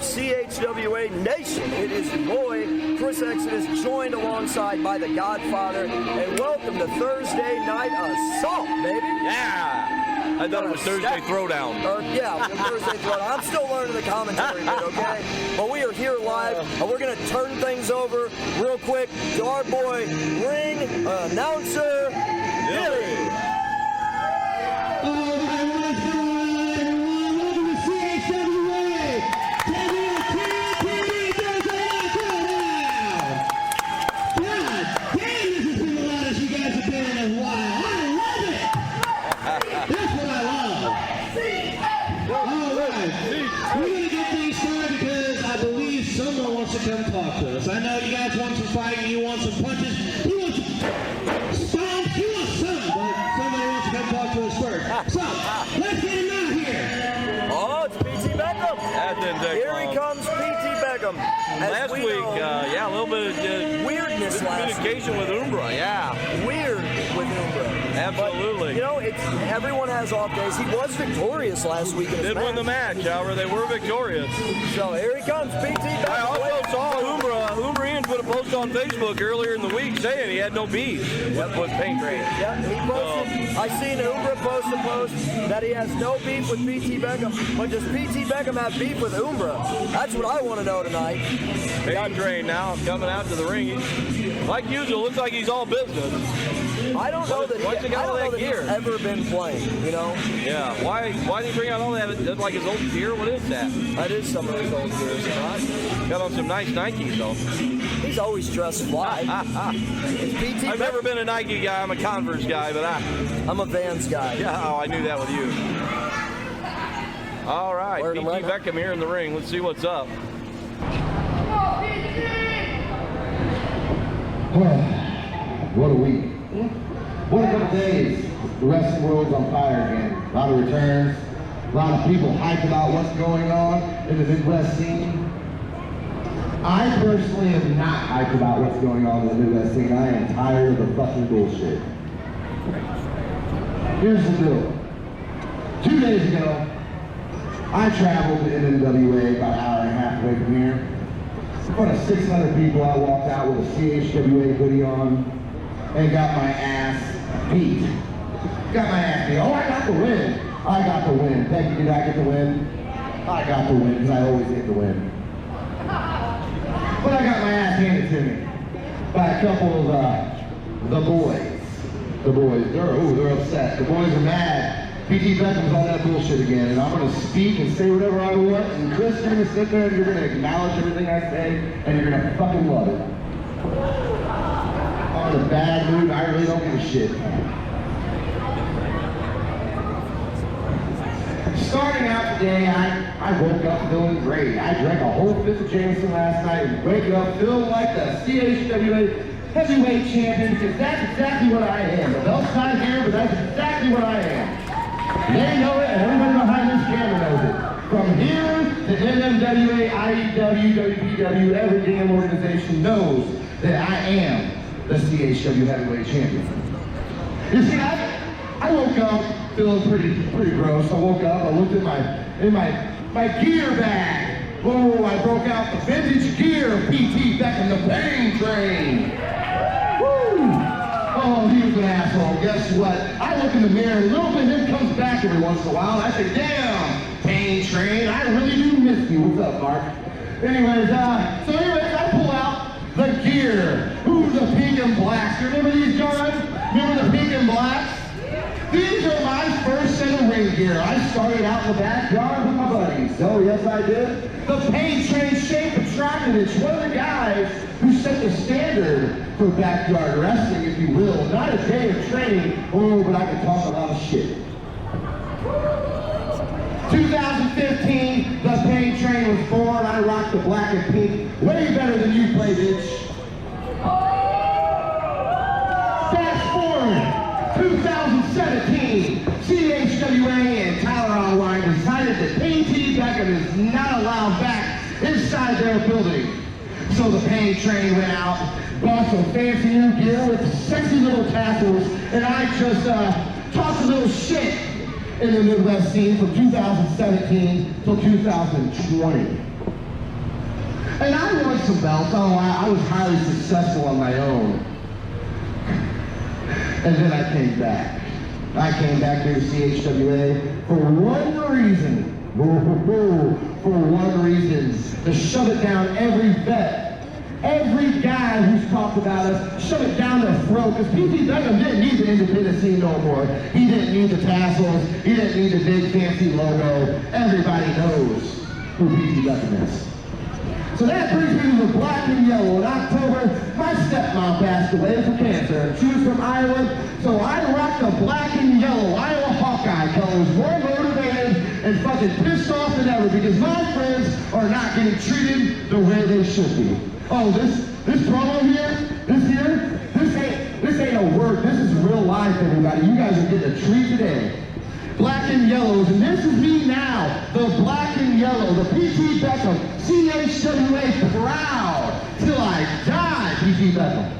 CHWA Nation. It is your boy, Chris Exodus, joined alongside by the Godfather, and welcome to Thursday Night Assault, baby. Yeah! I thought it was Thursday Throwdown. Yeah, Thursday Throwdown. I'm still learning the commentary bit, okay? But we are here live, and we're going to turn things over real quick to our boy, ring announcer, Billy. Come talk to us. I know you guys want some fighting, you want some punches, you want some stomps, you want some, but somebody wants to come talk to us first. So, let's get him out here. Oh, it's P.T. Beckham. That didn't take Here long. he comes, P.T. Beckham. Last week, yeah, a little bit of weirdness communication with Umbra, yeah. Weird with Umbra. Absolutely. But, you know, everyone has off days. He was victorious last week in his Did match. win the match, however, they were victorious. So here he comes, P.T. Beckham. I also saw Umbra Ian put a post on Facebook earlier in the week saying he had no beef with Paint Train. Yep, he posted. I seen Umbra post a post that he has no beef with P.T. Beckham, but does P.T. Beckham have beef with Umbra? That's what I want to know tonight. Paint Train now coming out to the ring. Like usual, looks like he's all business. I don't know that he's ever been playing, you know? Yeah, why did he bring out all that? That's like his old gear? What is that? That is some of his old gear, is it not? Got on some nice Nikes, though. He's always dressed fly. I've never been a Nike guy. I'm a Converse guy, but I'm a Vans guy. Yeah, oh, I knew that with you. All right, P.T. Beckham here in the ring. Let's see what's up. What a week. What a couple days. The wrestling world's on fire again. A lot of returns. A lot of people hyped about what's going on in the Midwest scene. I personally am not hyped about what's going on in the Midwest scene. I am tired of the fucking bullshit. Here's the deal. 2 days ago, I traveled to NWA about an hour and a half away from here. In front of 600 people, I walked out with a CHWA hoodie on and got my ass beat. Got my ass beat. Oh, I got the win. I got the win. Thank you. Did I get the win? I got the win because I always get the win. But I got my ass handed to me by a couple of the boys. The boys, they're upset. The boys are mad. P.T. Beckham's on that bullshit again, and I'm going to speak and say whatever I want, and Chris, you're going to sit there and you're going to acknowledge everything I say, and you're going to fucking love it. I'm in a bad mood, I really don't give a shit. Starting out today, I woke up feeling great. I drank a whole fifth of Jameson last night and wake up feeling like the CHWA heavyweight champion, because that's exactly what I am. The belt's not here, but that's exactly what I am. They know it, and everybody behind this camera knows it. From here to NMWA, IEW, WPW, every damn organization knows that I am the CHW heavyweight champion. You see, I woke up feeling pretty gross. I woke up, I looked at my gear bag. Whoa, I broke out the vintage gear of P.T. Beckham, the Pain Train. Woo! Oh, he was an asshole. Guess what? I look in the mirror, a little bit of him comes back every once in a while, and I say, damn, Pain Train, I really do miss you. What's up, Mark? Anyways, I pull out the gear. Ooh, the pink and blacks. You remember these, John? Remember the pink and blacks? These are my first set of ring gear. I started out in the backyard with my buddies. Oh, yes, I did. The Pain Train Shape Atroctovich, one of the guys who set the standard for backyard wrestling, if you will. Not a day of training, but I can talk a lot of shit. 2015, the Pain Train was born. I rocked the black and pink. Way better than you play, bitch. Fast forward. Beckham is not allowed back inside their building. So the paint train went out, bought some fancy new gear with sexy little tassels, and I just talked a little shit in the Midwest scene from 2017 till 2020. And I won some belts. Oh, I was highly successful on my own. And then I came back. I came back here to CHWA for one reason. For one reason. To shove it down every vet. Every guy who's talked about us, shove it down their throat. Because P.T. Beckham didn't need the independent scene no more. He didn't need the tassels. He didn't need the big fancy logo. Everybody knows who P.T. Beckham is. So that brings me to the black and yellow. In October, my stepmom passed away from cancer. She was from Iowa, so I rocked the black and yellow Iowa Hawkeye colors, more motivated and fucking pissed off than ever because my friends are not getting treated the way they should be. Oh, this promo here, this ain't a word. This is real life, everybody. You guys are getting a treat today. Black and yellows, and this is me now, the black and yellow, the P.T. Beckham, CHWA proud till I die, P.T. Beckham.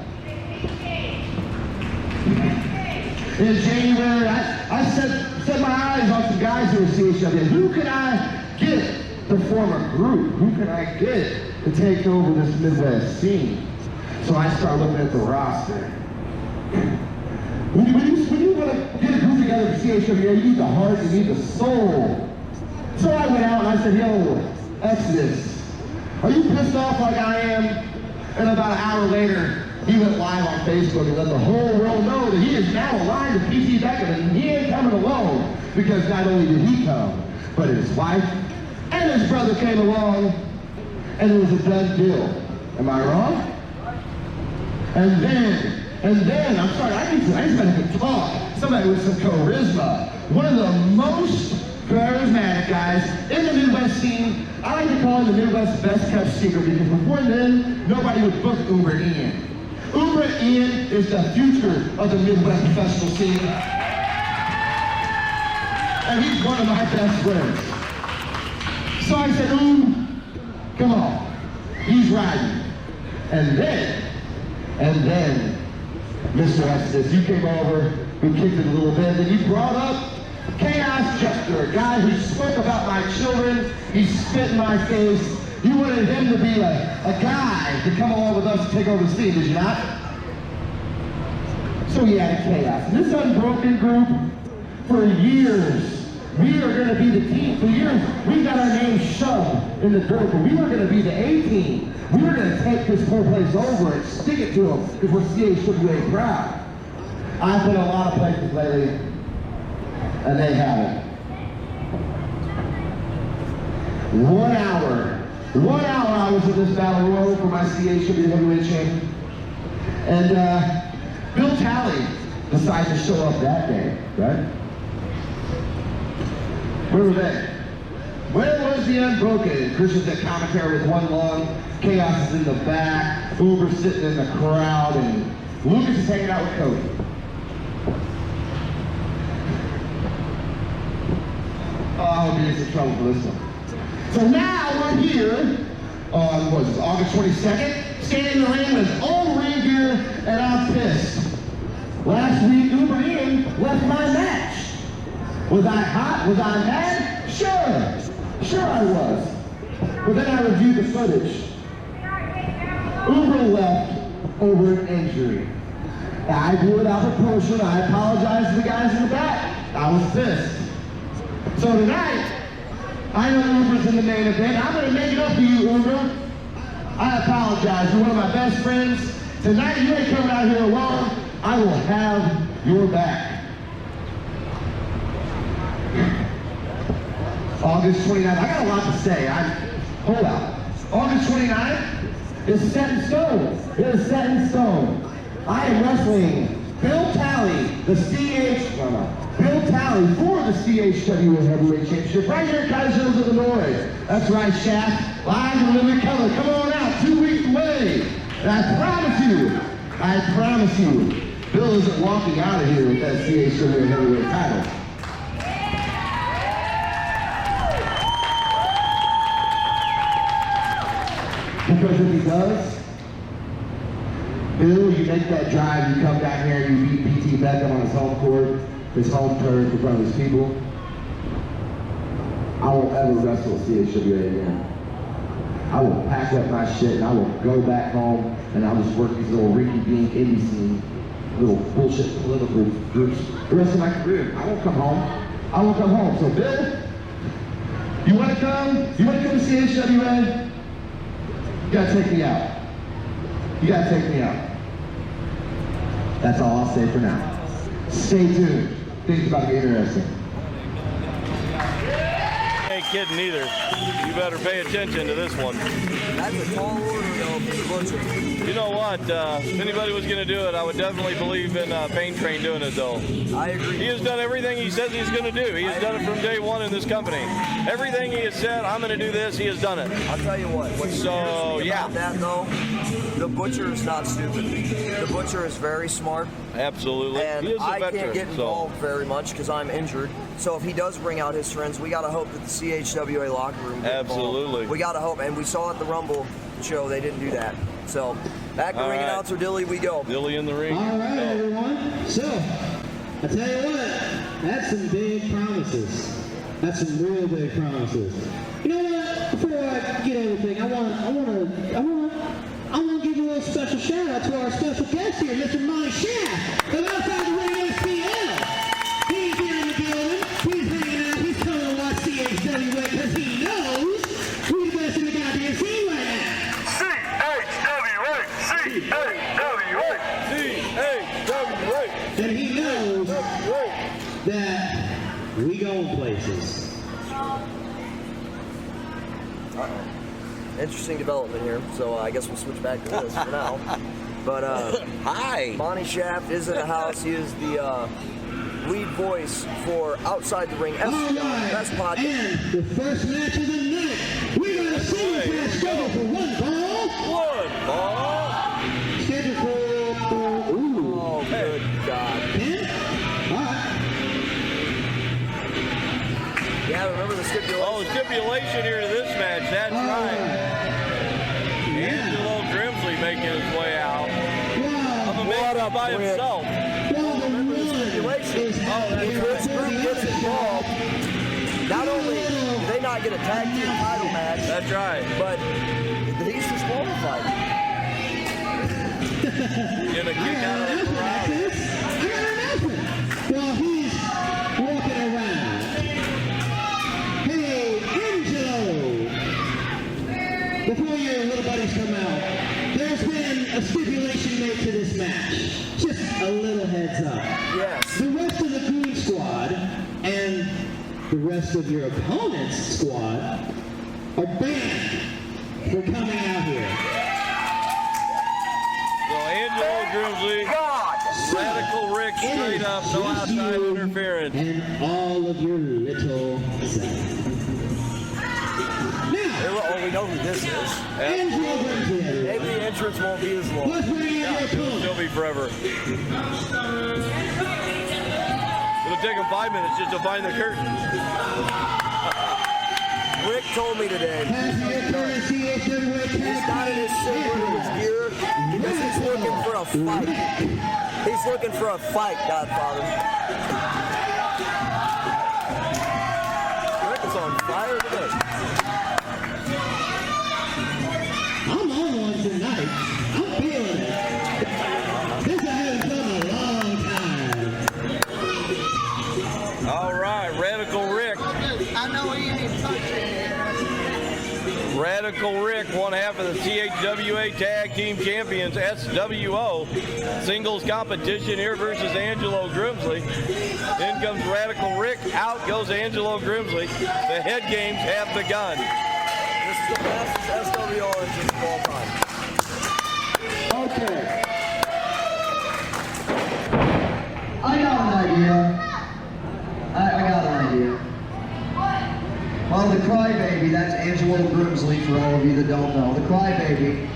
In January, I set my eyes on some guys who are CHWA. Who can I get to form a group? Who can I get to take over this Midwest scene? So I started looking at the roster. When you want to get a group together for CHWA, you need the heart, you need the soul. So I went out and I said, yo, Exodus, are you pissed off like I am? And about an hour later, he went live on Facebook and let the whole world know that he is now aligned to P.T. Beckham and he ain't coming alone because not only did he come, but his wife and his brother came along and it was a done deal. Am I wrong? And then, I'm sorry, I need somebody who can talk. Somebody with some charisma. One of the most charismatic guys in the Midwest scene. I like to call him the Midwest best kept secret because before then, nobody would book Umbra Ian. Umbra Ian is the future of the Midwest professional scene. And he's one of my best friends. So I said, come on. He's riding. And then, Mr. Estes, you came over, we kicked it a little bit, and you brought up Chaos Jester, a guy who spoke about my children, he spit in my face. You wanted him to be a guy to come along with us to take over the scene, did you not? So we added Chaos. And this unbroken group, for years, we are going to be the team. For years, we got our name shoved in the dirt, but we were going to be the A-team. We were going to take this whole place over and stick it to them because we're CHWA proud. I've been a lot of places lately, and they haven't. 1 hour I was in this battle royal for my CHWA heavyweight champion. And Bill Talley decided to show up that day, right? Where were they? Where was the Unbroken? Christian's at commentary with one lung, Chaos is in the back, Uber's sitting in the crowd, and Lucas is hanging out with Cody. Oh, I'll be in some trouble for this one. So now we're here on, what is this, August 22nd, standing in the ring with his own ring gear, and I'm pissed. Last week, Uber Ian left my match. Was I hot? Was I mad? Sure I was. But then I reviewed the footage. Uber left over an injury. I blew it out of proportion. I apologize to the guys in the back. I was pissed. So tonight, I know Uber's in the main event. I'm going to make it up to you, Uber. I apologize. You're one of my best friends. Tonight, you ain't coming out here alone. I will have your back. August 29th. I got a lot to say. Hold out. August 29th is set in stone. It is set in stone. I am wrestling Bill Talley, Bill Talley for the CHWA Heavyweight Championship right here in Kaiser's, Illinois. That's right, Shaft. Live in living color. Come on out. 2 weeks away. And I promise you, Bill isn't walking out of here with that CHWA Heavyweight title. Because if he does, Bill, you make that drive, you come down here, you beat PT Beckham on his home court, his home turf in front of his people, I won't ever wrestle CHWA again. I will pack up my shit and I will go back home and I'll just work these little rinky-dink indie scene, little bullshit political groups the rest of my career. I won't come home. I won't come home. So Bill, you wanna come? You wanna come to CHWA? You gotta take me out. You gotta take me out. That's all I'll say for now. Stay tuned. Things about to be interesting. Ain't kidding either. You better pay attention to this one. That's a tall order, though, for the Butcher. You know what? If anybody was going to do it, I would definitely believe in Pain Train doing it, though. I agree. He has done everything he says he's going to do. He has done it from day one in this company. Everything he has said, I'm going to do this, he has done it. I'll tell you what. So, yeah. About that, though, the Butcher is not stupid. The Butcher is very smart. Absolutely. And He is a I veteran, can't get involved very much because I'm injured. So if he does bring out his friends, we got to hope that the CHWA locker room gets Absolutely. involved. We got to hope. And we saw at the Rumble show they didn't do that. So back to All ring right. announcer Dilly we go. Dilly in the ring. All right, everyone. So, I tell you what, that's some big promises. That's some real big promises. You know what? Before I get everything, I want to give a little special shout out to our special guest here, Mr. Monty Shaft of Outside the Ring SPL. He's here in the building. He's hanging out. He's coming to watch CHWA because he knows who's the best in the goddamn scene right now. And he knows that we go places. Interesting development here. So I guess we'll switch back to this for now. But Hi. Monty Shaft is in the house. He is the lead voice for Outside the Ring SPL. All right, Best podcast. and the first match of the night, we got a single match scheduled for one ball. One ball. Scheduled for, ooh, Oh, good God. 10? All right. Yeah, remember the stipulation? Oh, stipulation here to this match. That's All right. Yeah. Angelo Grimsley making his way out. Wow. I'm amazed by Brent. himself. Well, the run stipulation. is If this group gets involved, not only do they not get a tag team title match, That's right. but he's disqualified. Get a kick out of the crowd. I got an announcement. While he's walking around. Hey, Angelo! Before your little buddies come out, there's been a stipulation made to this match. Just a little heads up. Yes. The rest of the Goon Squad and the rest of your opponent's squad are banned for coming out here. So Angelo Grimsley, God! Radical Rick, straight up, no outside interference. And all of your little self. Now, Oh, we know who this is. Angelo Grimsley, Maybe everyone. the entrance won't be as long. Let's bring in your opponent. He'll be forever. It'll take him 5 minutes just to find the curtain. Rick told me today Has the opponent CHWA he's not in his suit or his gear because he's looking for a fight. He's looking for a fight, Godfather. Rick is on fire today. I'm on one tonight. I'm feeling it. This I haven't done in a long time. All right, Radical Rick. I know he ain't touching. Radical Rick, one half of the CHWA Tag Team Champions, SWO, singles competition here versus Angelo Grimsley. In comes Radical Rick, out goes Angelo Grimsley. The head games have begun. This is the fastest SWO entrance of all time. Okay. I got an idea. I got an idea. Well, the Crybaby, that's Angelo Grimsley for all of you that don't know. The Crybaby,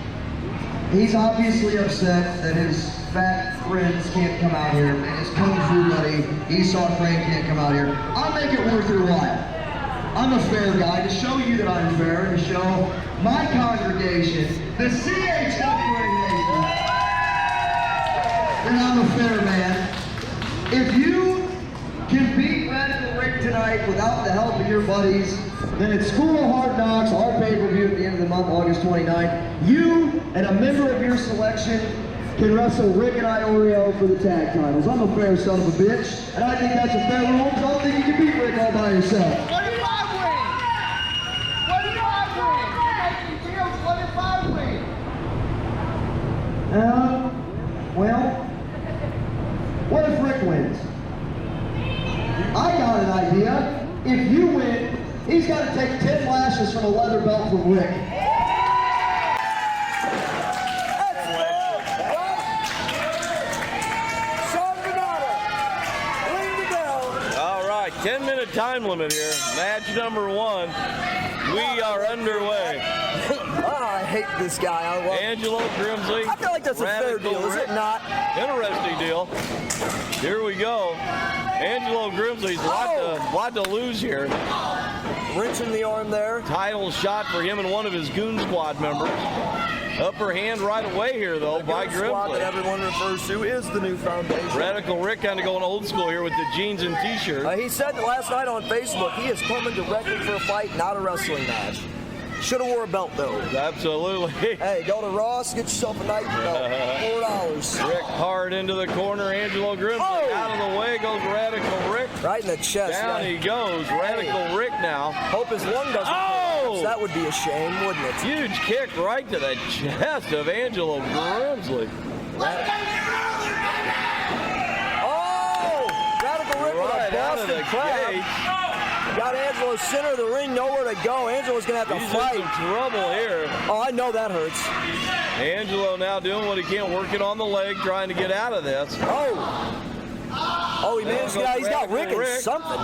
he's obviously upset that his fat friends can't come out here, and his Kung Fu buddy, Esau Crane, can't come out here. I'll make it worth your while. I'm a fair guy, to show you that I'm fair, and to show my congregation, the CHWA Nation, that I'm a fair man. If you can beat Radical Rick tonight without the help of your buddies, then it's School of Hard Knocks, our pay-per-view at the end of the month, August 29th. You and a member of your selection can wrestle Rick and Iorio for the tag titles. I'm a fair son of a bitch, and I think that's a fair rule, because I don't think you can beat Rick all by yourself. What do you have, Wayne? What do you have, Wayne? You're making deals. What if I win? Well, what if Rick wins? I got an idea. If you win, he's got to take 10 lashes from a leather belt from Rick. All right, 10-minute time limit here. Match number 1. We are underway. I hate this guy. I love Angelo, Grimsley. I feel like that's a fair deal, is it not? Interesting deal. Here we go. Angelo Grimsley's lot to lose here. Wrenching the arm there. Title shot for him and one of his goon squad members. Upper hand right away here, though, by Squad that Grimsley. everyone refers to is the new foundation. Radical Rick kind of going old school here with the jeans and t-shirt. He said last night on Facebook he is coming directly for a fight, not a wrestling match. Should have wore a belt though. Absolutely. Hey, go to Ross, get yourself a nice belt. $4. Rick hard into the corner. Angelo Grimsley out of the way goes Radical Rick. Right in the chest. Down he goes. Radical Rick now. Hope his lung doesn't. Oh! That would be a shame, wouldn't it? Huge kick right to the chest of Angelo Grimsley. Oh! Radical Rick with Right a out of the Boston crab. gate. Got Angelo center of the ring, nowhere to go. Angelo's gonna have to He's fight. in some trouble here. Oh, I know that hurts. Angelo now doing what he can, working on the leg, trying to get out of this. Oh, he managed to get out. He's got Rick in something.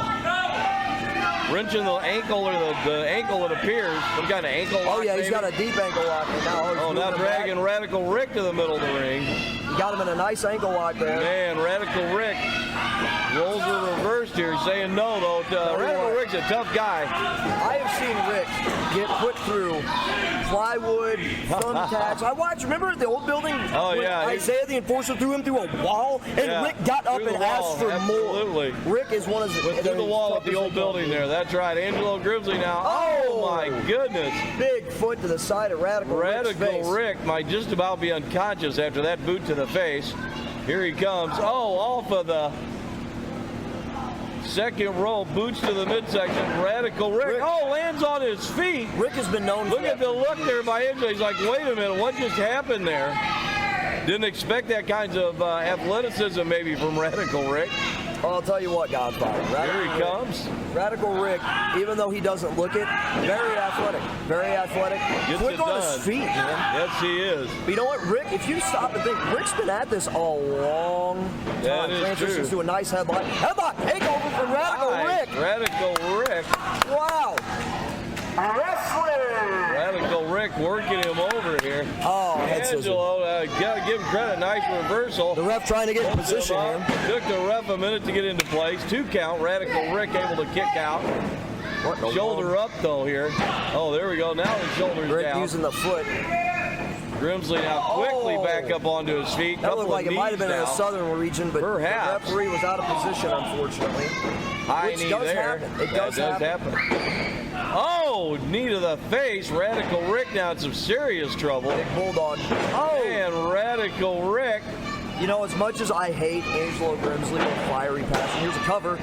Wrenching the ankle, or the ankle, it appears. Some kind of ankle lock, Oh, yeah, he's maybe? got a deep ankle lock. And Now dragging Radical Rick to the middle of the ring. He got him in a nice ankle lock there. Man, Radical Rick rolls are reversed here, saying no, though. Radical Rick's a tough guy. I have seen Rick get put through plywood, thumbtacks. I watched, remember at the old building? Oh, when yeah. Isaiah the Enforcer threw him through a wall, and Rick got up Through and the asked wall, for absolutely. more. Rick is one of the... Went through the wall at the old building there. That's right. Angelo Grimsley now. Oh, my goodness. Big foot to the side of Radical Rick's face. Radical Rick might just about be unconscious after that boot to the face. Here he comes. Oh, off of the second row, boots to the midsection. Radical Rick. Oh, lands on his feet. Rick has been known. Look at the look there by Angelo. He's like, wait a minute, what just happened there? Didn't expect that kind of athleticism maybe from Radical Rick. I'll tell you what, Godfather. Here he comes. Radical Rick, even though he doesn't look it, very athletic. Very athletic. Gets Quick it on done. his feet, man. Yes, he is. But you know what, Rick, if you stop and think, Rick's been at this a long time. That is Transitions true. to a nice headlock. Headlock takeover from Radical Nice. Rick. Radical Rick. Wow. Wrestler. Radical Rick working him over here. Oh, head scissors. Angelo, gotta give him credit. Nice reversal. The ref trying to get in Pulls him position up. here. Took the ref a minute to get into place. 2 count. Radical Rick able to kick out. What the Shoulder up though here. Oh, there we go. Now the shoulder's Rick down. using the foot. Grimsley now quickly back up onto his feet. That Couple looked like of it might have been knees in a now. southern region, but Perhaps. the referee was out of position, unfortunately. High Which knee does there. happen. It That does happen. Oh, knee to the face. Radical Rick now in some serious trouble. Big bulldog. Oh! And Radical Rick. You know, as much as I hate Angelo Grimsley with fiery passion, here's a cover.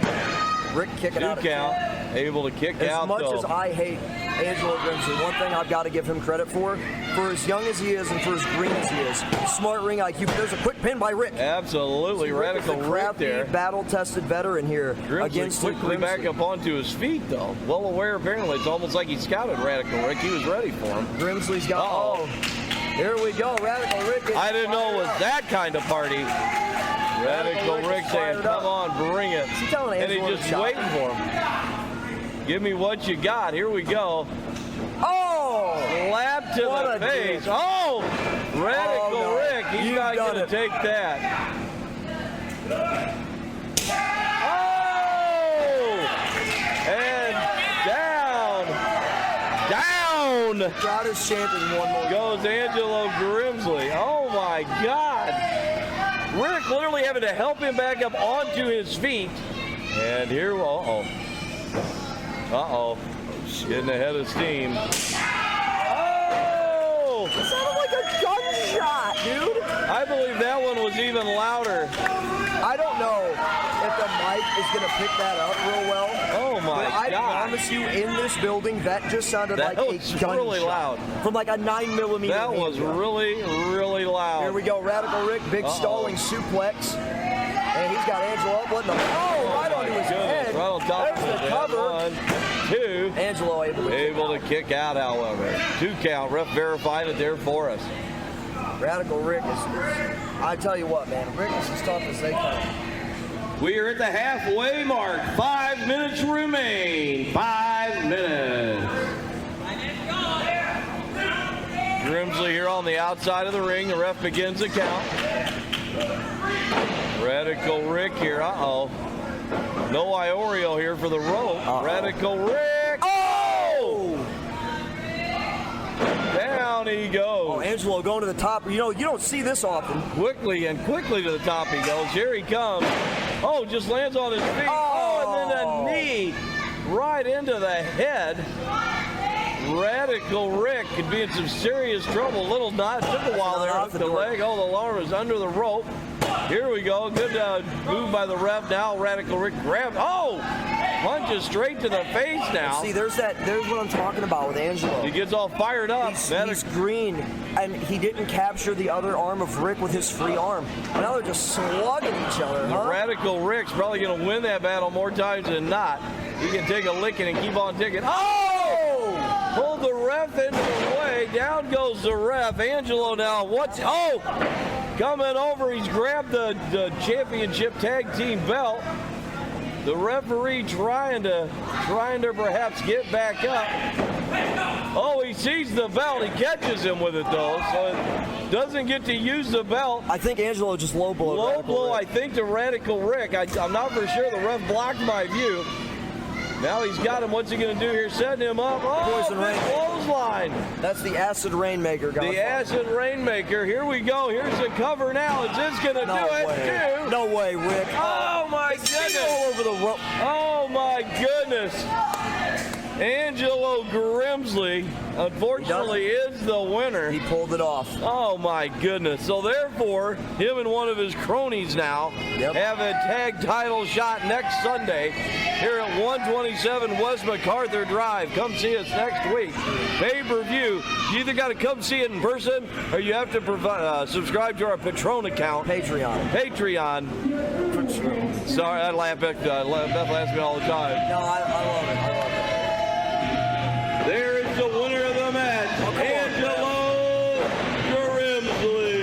Rick kicking 2 out. count. Able to kick out As much though. as I hate Angelo Grimsley, one thing I've got to give him credit for as young as he is and for as green as he is, smart ring IQ. There's a quick pin by Rick. Absolutely. Rick is Radical a Rick crafty, there. battle-tested veteran here Grimsley against quickly Grimsley. back up onto his feet though. Well aware apparently. It's almost like he scouted Radical Rick. He was ready for him. Grimsley's got. Uh-oh. Here we go. Radical Rick. Gets I didn't know it was fired up. that kind of party. Radical Rick saying, fired up. come on, bring it. Is he telling And he's Angelo just to chop waiting for him. Give me what you got. Here we go. Oh! Slap to What the a face. dick. Oh! Radical Oh, no. Rick. He's You've not done going to it. take that. Oh! And down. Crowd is chanting one more. Goes Angelo Grimsley. Oh my God. Rick literally having to help him back up onto his feet. And here, getting ahead of steam. Oh! It sounded like a gunshot, dude. I believe that one was even louder. I don't know if the mic is going to pick that up real well. Oh my but I God. promise you, in this building, that just sounded like a gunshot. Really loud. From like a 9mm. That was really, really loud. Here we go, Radical Rick, big stalling suplex. And he's got Angelo up, letting him, right onto his head. Right on top There's of the it. cover. 1, 2. Angelo able to kick out, however. 2 count. Ref verified it there for us. Radical Rick is, I tell you what, man, Rick is as tough as they come. We are at the halfway mark. 5 minutes remain. 5 minutes. Grimsley here on the outside of the ring. The ref begins the count. Radical Rick here. No Iorio here for the rope. Radical Rick. Oh! Down he goes. Oh, Angelo going to the top. You know, you don't see this often. Quickly to the top he goes. Here he comes. Oh, just lands on his feet. Oh, and then a knee right into the head. Radical Rick could be in some serious trouble. Little knot. Took a while there. Hooked the leg. Oh, the arm is under the rope. Here we go. Good move by the ref. Now Radical Rick grabs. Oh! Punches straight to the face now. See, there's what I'm talking about with Angelo. He gets all fired up. He's green, and he didn't capture the other arm of Rick with his free arm. Now they're just slugging each other, huh? Radical Rick's probably going to win that battle more times than not. He can take a licking and keep on ticking. Oh! Pulled the ref into the way. Down goes the ref. Angelo now. Coming over. He's grabbed the championship tag team belt. The referee trying to perhaps get back up. Oh, he sees the belt. He catches him with it, though, so it doesn't get to use the belt. I think Angelo just low blowed. Low blow, I think, to Radical Rick. I'm not for sure. The ref blocked my view. Now he's got him. What's he going to do here? Setting him up. Oh, Poison Rain. Clothesline. That's the Acid Rainmaker, guys. The Acid Rainmaker. Here we go. Here's the cover now. Is this going to do it? No way, Rick. Oh, my goodness. All over the rope. Oh, my goodness. Angelo Grimsley, unfortunately, is the winner. He pulled it off. Oh, my goodness. So, therefore, him and one of his cronies now have a tag title shot next Sunday here at 127 West MacArthur Drive. Come see us next week. Pay-per-view. You either got to come see it in person or you have to subscribe to our Patreon account. Patreon. Sorry, I laugh at Beth laughs at me all the time. No, I love it. There is the winner of the match, Angelo Grimsley.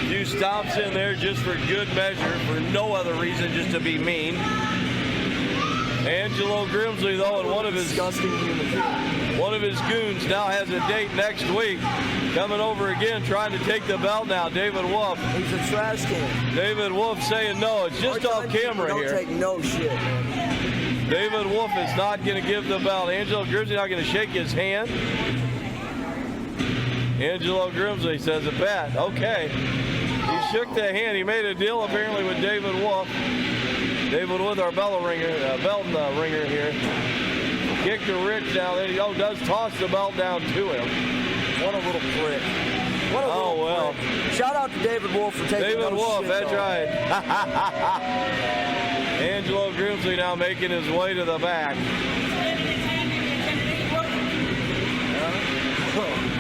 Few stops in there just for good measure, for no other reason, just to be mean. Angelo Grimsley, though, and one of his goons now has a date next week. Coming over again, trying to take the belt now. David Wolf. He's a trash can. David Wolf saying no. It's just off camera here. Don't take no shit, man. David Wolf is not going to give the belt. Angelo Grimsley not going to shake his hand. Angelo Grimsley says a bet. Okay. He shook the hand. He made a deal apparently with David Wolf. David with our belt ringer here. Kick to Rick down. There he does toss the belt down to him. What a little prick. Prick. Shout out to David Wolf for taking David Wolf, shit, that's right. Angelo Grimsley now making his way to the back.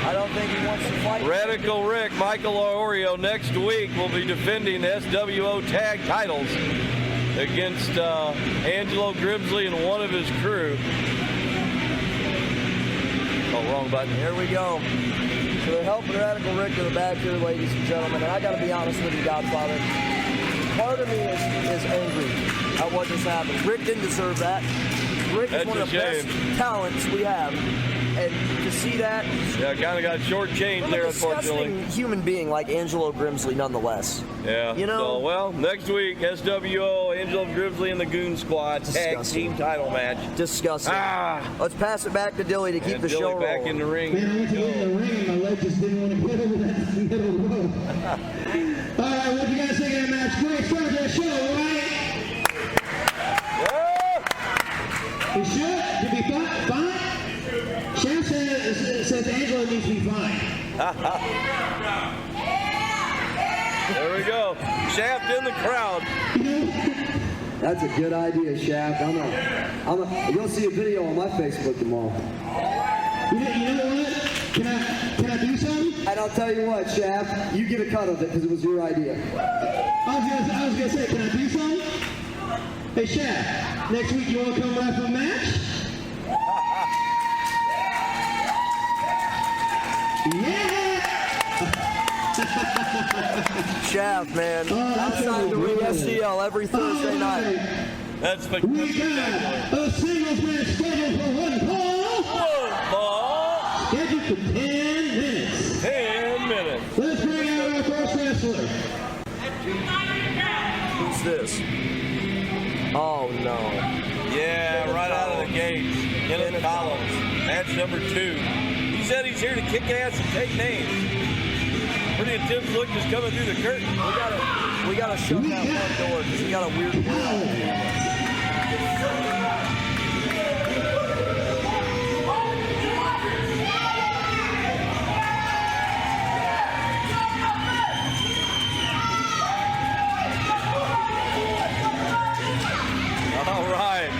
I don't think he wants to fight. Radical Rick, Michael Iorio next week will be defending the SWO tag titles against Angelo Grimsley and one of his crew. Oh, wrong button. Here we go. So they're helping Radical Rick to the back here, ladies and gentlemen. And I got to be honest with you, Godfather. Part of me is angry at what just happened. Rick didn't deserve that. Rick is one of the best talents we have. and to see that. Yeah, kind of got shortchanged From there, a unfortunately. disgusting human being like Angelo Grimsley, nonetheless. Yeah. You know. So, well, next week, SWO, Angelo Grimsley and the Goon Squad tag Disgusting. team title match. Disgusting. Let's pass it back to Dilly to keep and the Dilly show back rolling. in the ring. Man, I went to get in the ring and my leg just didn't want to get over that middle rope. All right, what you guys think of that match? Great start to the show, right? You should? To be fine? Chef says Angelo needs to be fine. There we go. Shaft in the crowd. That's a good idea, Shaft. You'll see a video on my Facebook tomorrow. You know what? Can I do something? And I'll tell you what, Shaft, you get a cut of it because it was your idea. I was gonna say, can I do something? Hey, Shaft, next week you want to come wrestle a match? Yeah! Shaft, man. Outside the ring SCL every Thursday night. That's We got a singles match scheduled for one fall. Scheduled for 10 minutes. 10 minutes. Let's bring out our first wrestler. Who's this? Oh, no. Yeah, right out of the gates. Kenneth Collins, match number 2. He said he's here to kick ass and take names. Pretty intense look just coming through the curtain. We gotta shut that front door because we got a weird All right.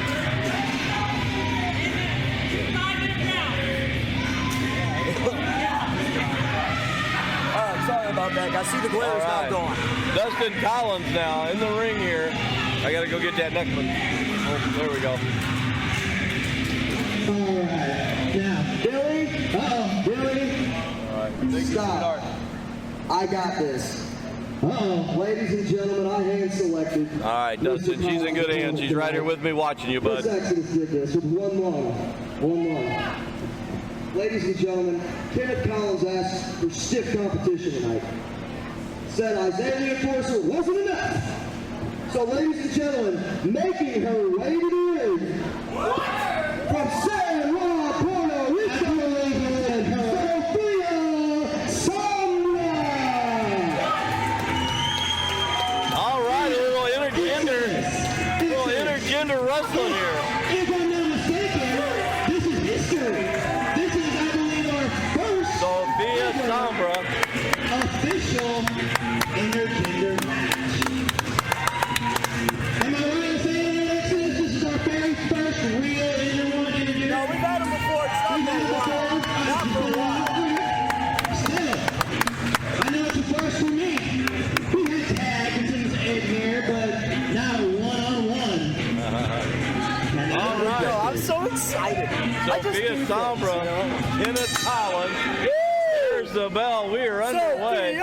Sorry about that. I see the glare's now gone. Dustin Collins now in the ring here. I gotta go get that necklace. Oh, there we go. All right. Now, Billy? Billy? All right. Stop. I got this. uh-oh. Ladies and gentlemen, I hand selected. All right, Dustin, she's in good hands. She's right here with me watching you, bud. Chris Exodus did this with one line. Ladies and gentlemen, Kenneth Collins asked for stiff competition tonight. Said Isaiah the Enforcer wasn't enough. So ladies and gentlemen, making her way to the ring, from San Juan, Puerto Rico, Sophia Sombra. All right, a little intergender wrestling here. If I'm not mistaken, this is history. This is, I believe, our first Sophia Sombra. official intergender match. Am I right in saying that, Exodus? This is our very first real intergender? No, we've had them before. It's not We've had it for a while. before. Not for a while. Still, I know it's a first for me. We had tag and things in here, but not one-on-one. All right. No, I'm so excited. I just do Sophia things, Sombra, you know? Kenneth Collins. There's the bell. We are underway.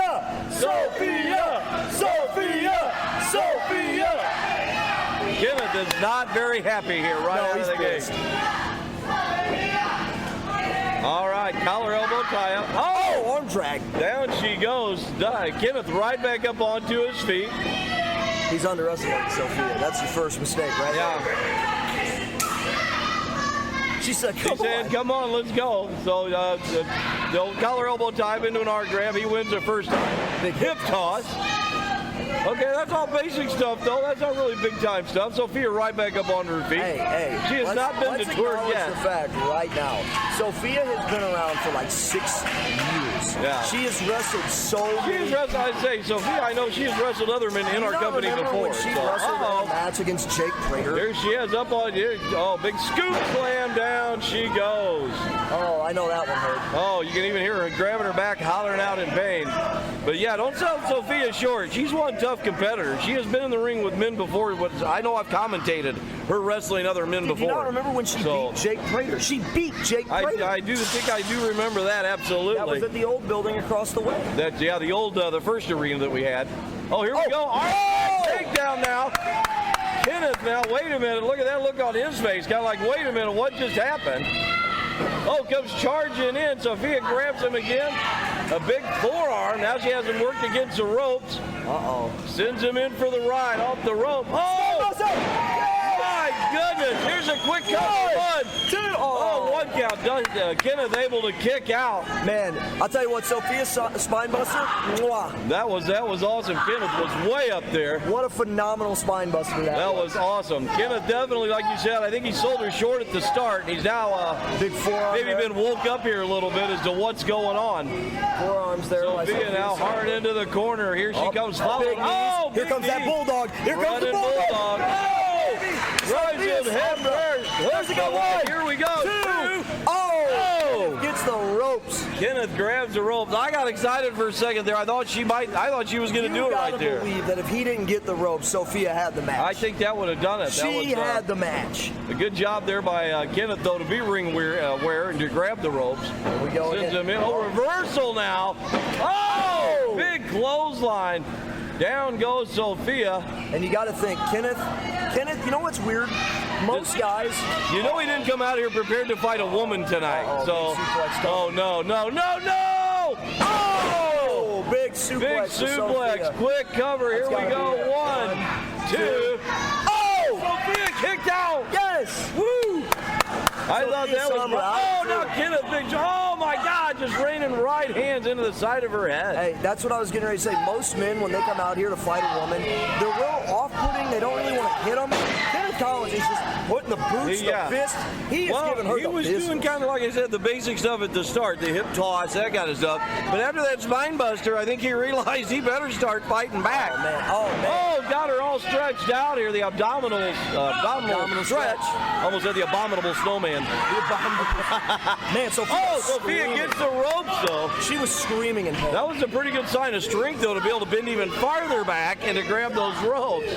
Sophia! Kenneth is not very happy here right out of he's the gate. pissed. All right, collar elbow tie up. Oh, arm drag. Down she goes. Kenneth right back up onto his feet. He's underestimating Sophia. That's your first mistake, right? Yeah. She said, He come said, on. come on, let's go. So the old collar elbow tie into an arm grab. He wins the first time. Big hip toss. Okay, that's all basic stuff, though. That's not really big-time stuff. Sophia right back up on her feet. Hey, She has not been let's detoured acknowledge yet. the fact right now, Sophia has been around for like 6 years. Yeah. She has wrestled so She has many. wrestled, I'd say, Sophia, I know she has wrestled other men in our company Remember before. when she So, wrestled in a match against Jake Prater? There she is, up on you. Oh, big scoop slam down she goes. Oh, I know that one hurt. Oh, you can even hear her grabbing her back, hollering out in pain. But yeah, don't sell Sophia short. She's one tough competitor. She has been in the ring with men before. I know I've commentated her wrestling other men Did before. you not remember when she beat Jake Prater? She beat Jake Prater. I do think I do remember that, absolutely. That was at the old building across the way. That's, yeah, the old, the first arena that we had. Oh, here we go. All right, takedown now. Kenneth now, wait a minute. Look at that look on his face. Kind of like, wait a minute, what just happened? Oh, comes charging in. Sophia grabs him again. A big forearm. Now she has him worked against the ropes. Uh-oh. Sends him in for the ride off the rope. Oh! My goodness. Here's a quick cover. 1, 2. Oh, 1 count. Kenneth able to kick out. Man, I'll tell you what, Sophia's spine buster, mwah. That was awesome. Kenneth was way up there. What a phenomenal spine buster That was awesome. Kenneth definitely, like you said, I think he sold her short at the start. He's now big forearm maybe there. been woke up here a little bit as to what's going on. Forearms there. Sophia now hard into the corner. Here she comes following. Oh, here comes that bulldog. Here comes the Running bulldog. Oh! Runs him head first. Where's he go? 1, Here we go. 2. 2. Oh! Gets the ropes. Kenneth grabs the ropes. I got excited for a second there. I thought she was going to do it right there. You gotta believe that if he didn't get the ropes, Sophia had the match. I think that would have done it. She had the match. A good job there by Kenneth, though, to be ring wearer and to grab the ropes. There we go. Sends him in. Oh, reversal now. Oh! Big clothesline. Down goes Sophia. And you got to think, Kenneth, you know what's weird? Most guys. You know he didn't come out here prepared to fight a woman tonight. Oh, no. Oh! Big suplex. Big suplex. Quick cover. Here we go. 1, 2. Oh! Sophia kicked out. Yes. Woo! I thought that was. Sombra, Oh, now Kenneth big. Oh my God! Just raining right hands into the side of her head. Hey, that's what I was getting ready to say. Most men, when they come out here to fight a woman, they're real off-putting. They don't really want to hit them. Kenneth Collins is just putting the boots, the fist. He is giving her the business. He was doing kind of like I said, the basic stuff at the start, the hip toss, that kind of stuff. But after that spine buster, I think he realized he better start fighting back. Oh man! Oh, got her all stretched out here. The abdominal stretch. Almost said the abominable snowman. Man, Sophia gets the ropes though. She was screaming in pain. That was a pretty good sign of strength though, to be able to bend even farther back and to grab those ropes.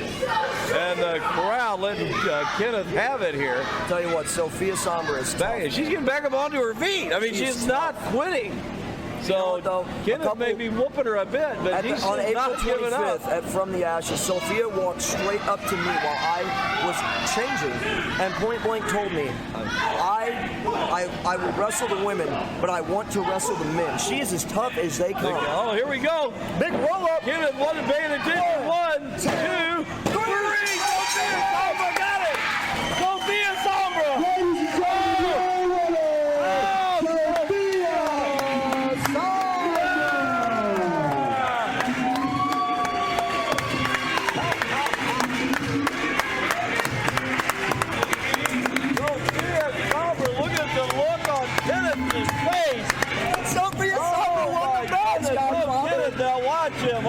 And the crowd letting Kenneth have it here. Tell you what, Sophia Sombra is tough. She's getting back up onto her feet. I mean, she's not quitting. So Kenneth may be whooping her a bit, but he's on April not giving up. 25th at From the Ashes, Sophia walked straight up to me while I was changing and point blank told me, I will wrestle the women, but I want to wrestle the men. She is as tough as they come. Oh, here we go. Big roll up. Kenneth wasn't paying attention. 1, 2, 3. Sophia Sombra got it. Sophia Sombra.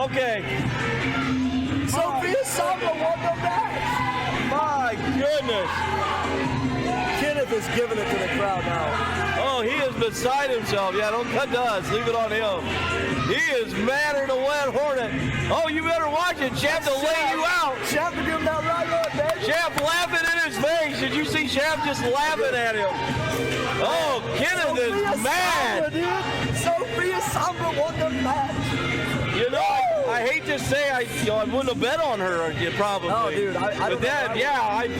Okay. Sophia Sombra won the match. My goodness. Kenneth is giving it to the crowd now. Oh, he is beside himself. Yeah, don't cut to us. Leave it on him. He is madder than a wet hornet. Oh, you better watch it. Shaft will lay you out. Shaft will give him that right up, baby. Shaft laughing in his face. Did you see Shaft just laughing at him? Oh, Kenneth is mad. Sophia Sombra won the match. You know, I hate to say I wouldn't have bet on her probably. Oh, dude,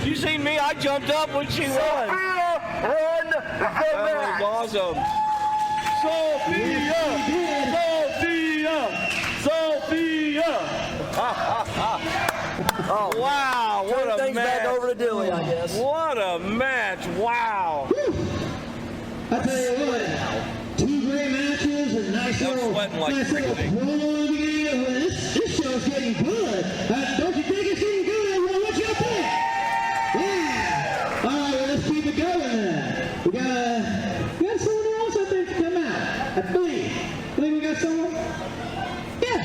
you seen me? I jumped up when she won. Won the That was awesome. Sophia. Oh, wow, what a things match. back over to Dilly, I guess. What a match. Wow. I tell you what, 2 great matches and nice little promo beginning. This show's getting good. Don't you think it's getting good, everyone? What you think? Yeah. All right, well, let's keep it going then. We got someone else, I think, to come out. I believe we got someone. Yeah.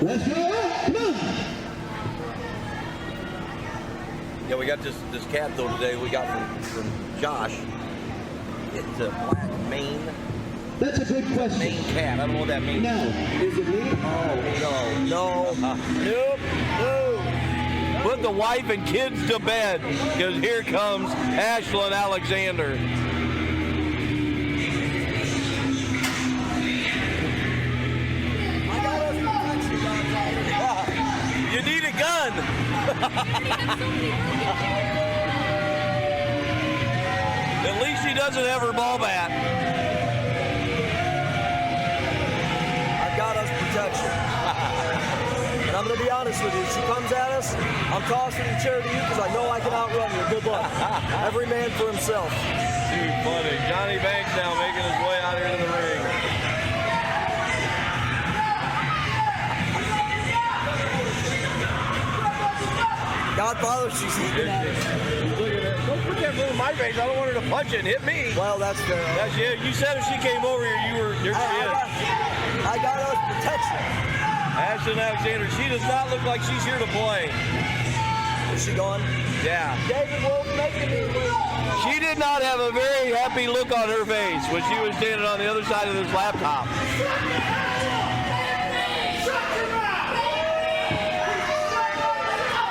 Let's go out. Come on. Yeah, we got this cat though today. We got from Josh. It's a black mane. That's a good question. Mane cat. I don't know what that means. No. Is it me? Oh, no. Nope. No. Put the wife and kids to bed, because here comes Ashlin Alexander. You need a gun. At least she doesn't have her ball bat. I've got us protection. And I'm going to be honest with you. If she comes at us, I'm tossing the chair to you because I know I can outrun you. Good luck. Every man for himself. Too funny. Johnny Banks now making his way out here to the ring. Godfather, she's eating at it. Look at that. Don't put that foot in my face. I don't want her to punch it and hit me. Well, that's fair. That's you. You said if she came over here, you're I got us protection. Ashlin Alexander, she does not look like she's here to play. Is she gone? Yeah. David Wolf making me move. She did not have a very happy look on her face when she was standing on the other side of this laptop.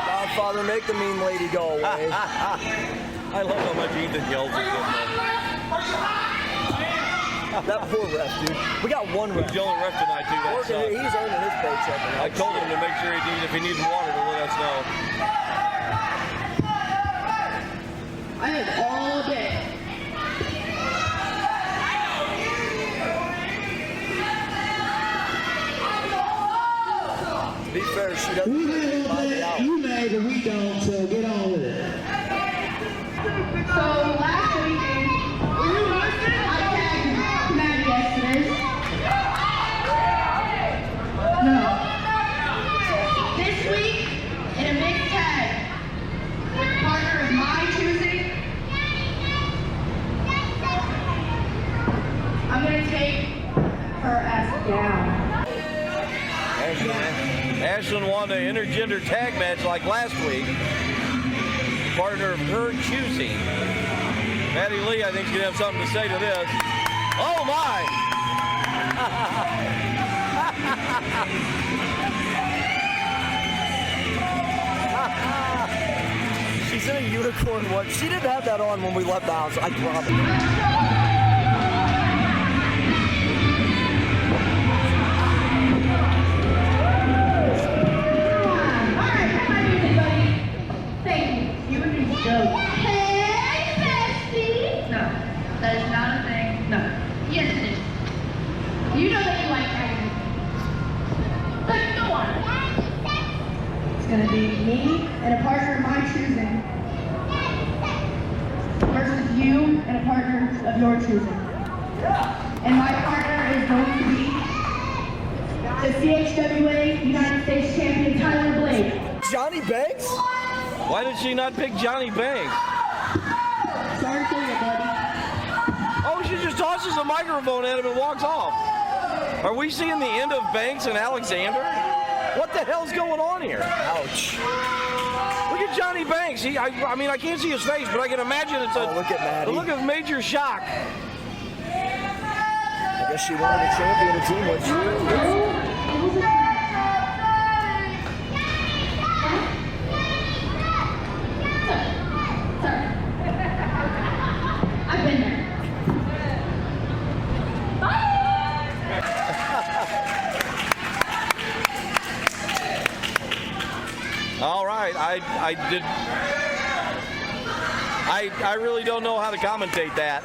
Godfather, make the mean lady go away. I love how much Ethan yells at him. That poor ref, dude. We got one ref. He's the only ref tonight, too. That sucks. He's earning his paycheck. I told him to make sure if he needs water to let us know. I have all day. To be fair, she doesn't We really may find me out. you may, but we don't, so get on with it. So last weekend, I tagged Maddie yesterday. No. This week, in a mixed tag, with a partner of my choosing, I'm gonna take her ass down. Ashlin won an intergender tag match like last week. Partner of her choosing. Maddie Lee, I think, is going to have something to say to this. Oh, my! She's in a unicorn one. She didn't have that on when we left the house, I promise. Hey, bestie! No, that is not a thing. No. Yes, it is. You know that you like tagging. But go on. It's gonna be me and a partner of my choosing versus you and a partner of your choosing. And my partner is going to be the CHWA United States Champion Tyler Blake. Johnny Banks? Why did she not pick Johnny Banks? Sorry for you, buddy. Oh, she just tosses the microphone at him and walks off. Are we seeing the end of Banks and Alexander? What the hell's going on here? Ouch. Look at Johnny Banks. I mean, I can't see his face, but I can imagine it's look at Maddie. a look of major shock. I guess she wanted a champion of team, what she I've been there. All right, I really don't know how to commentate that.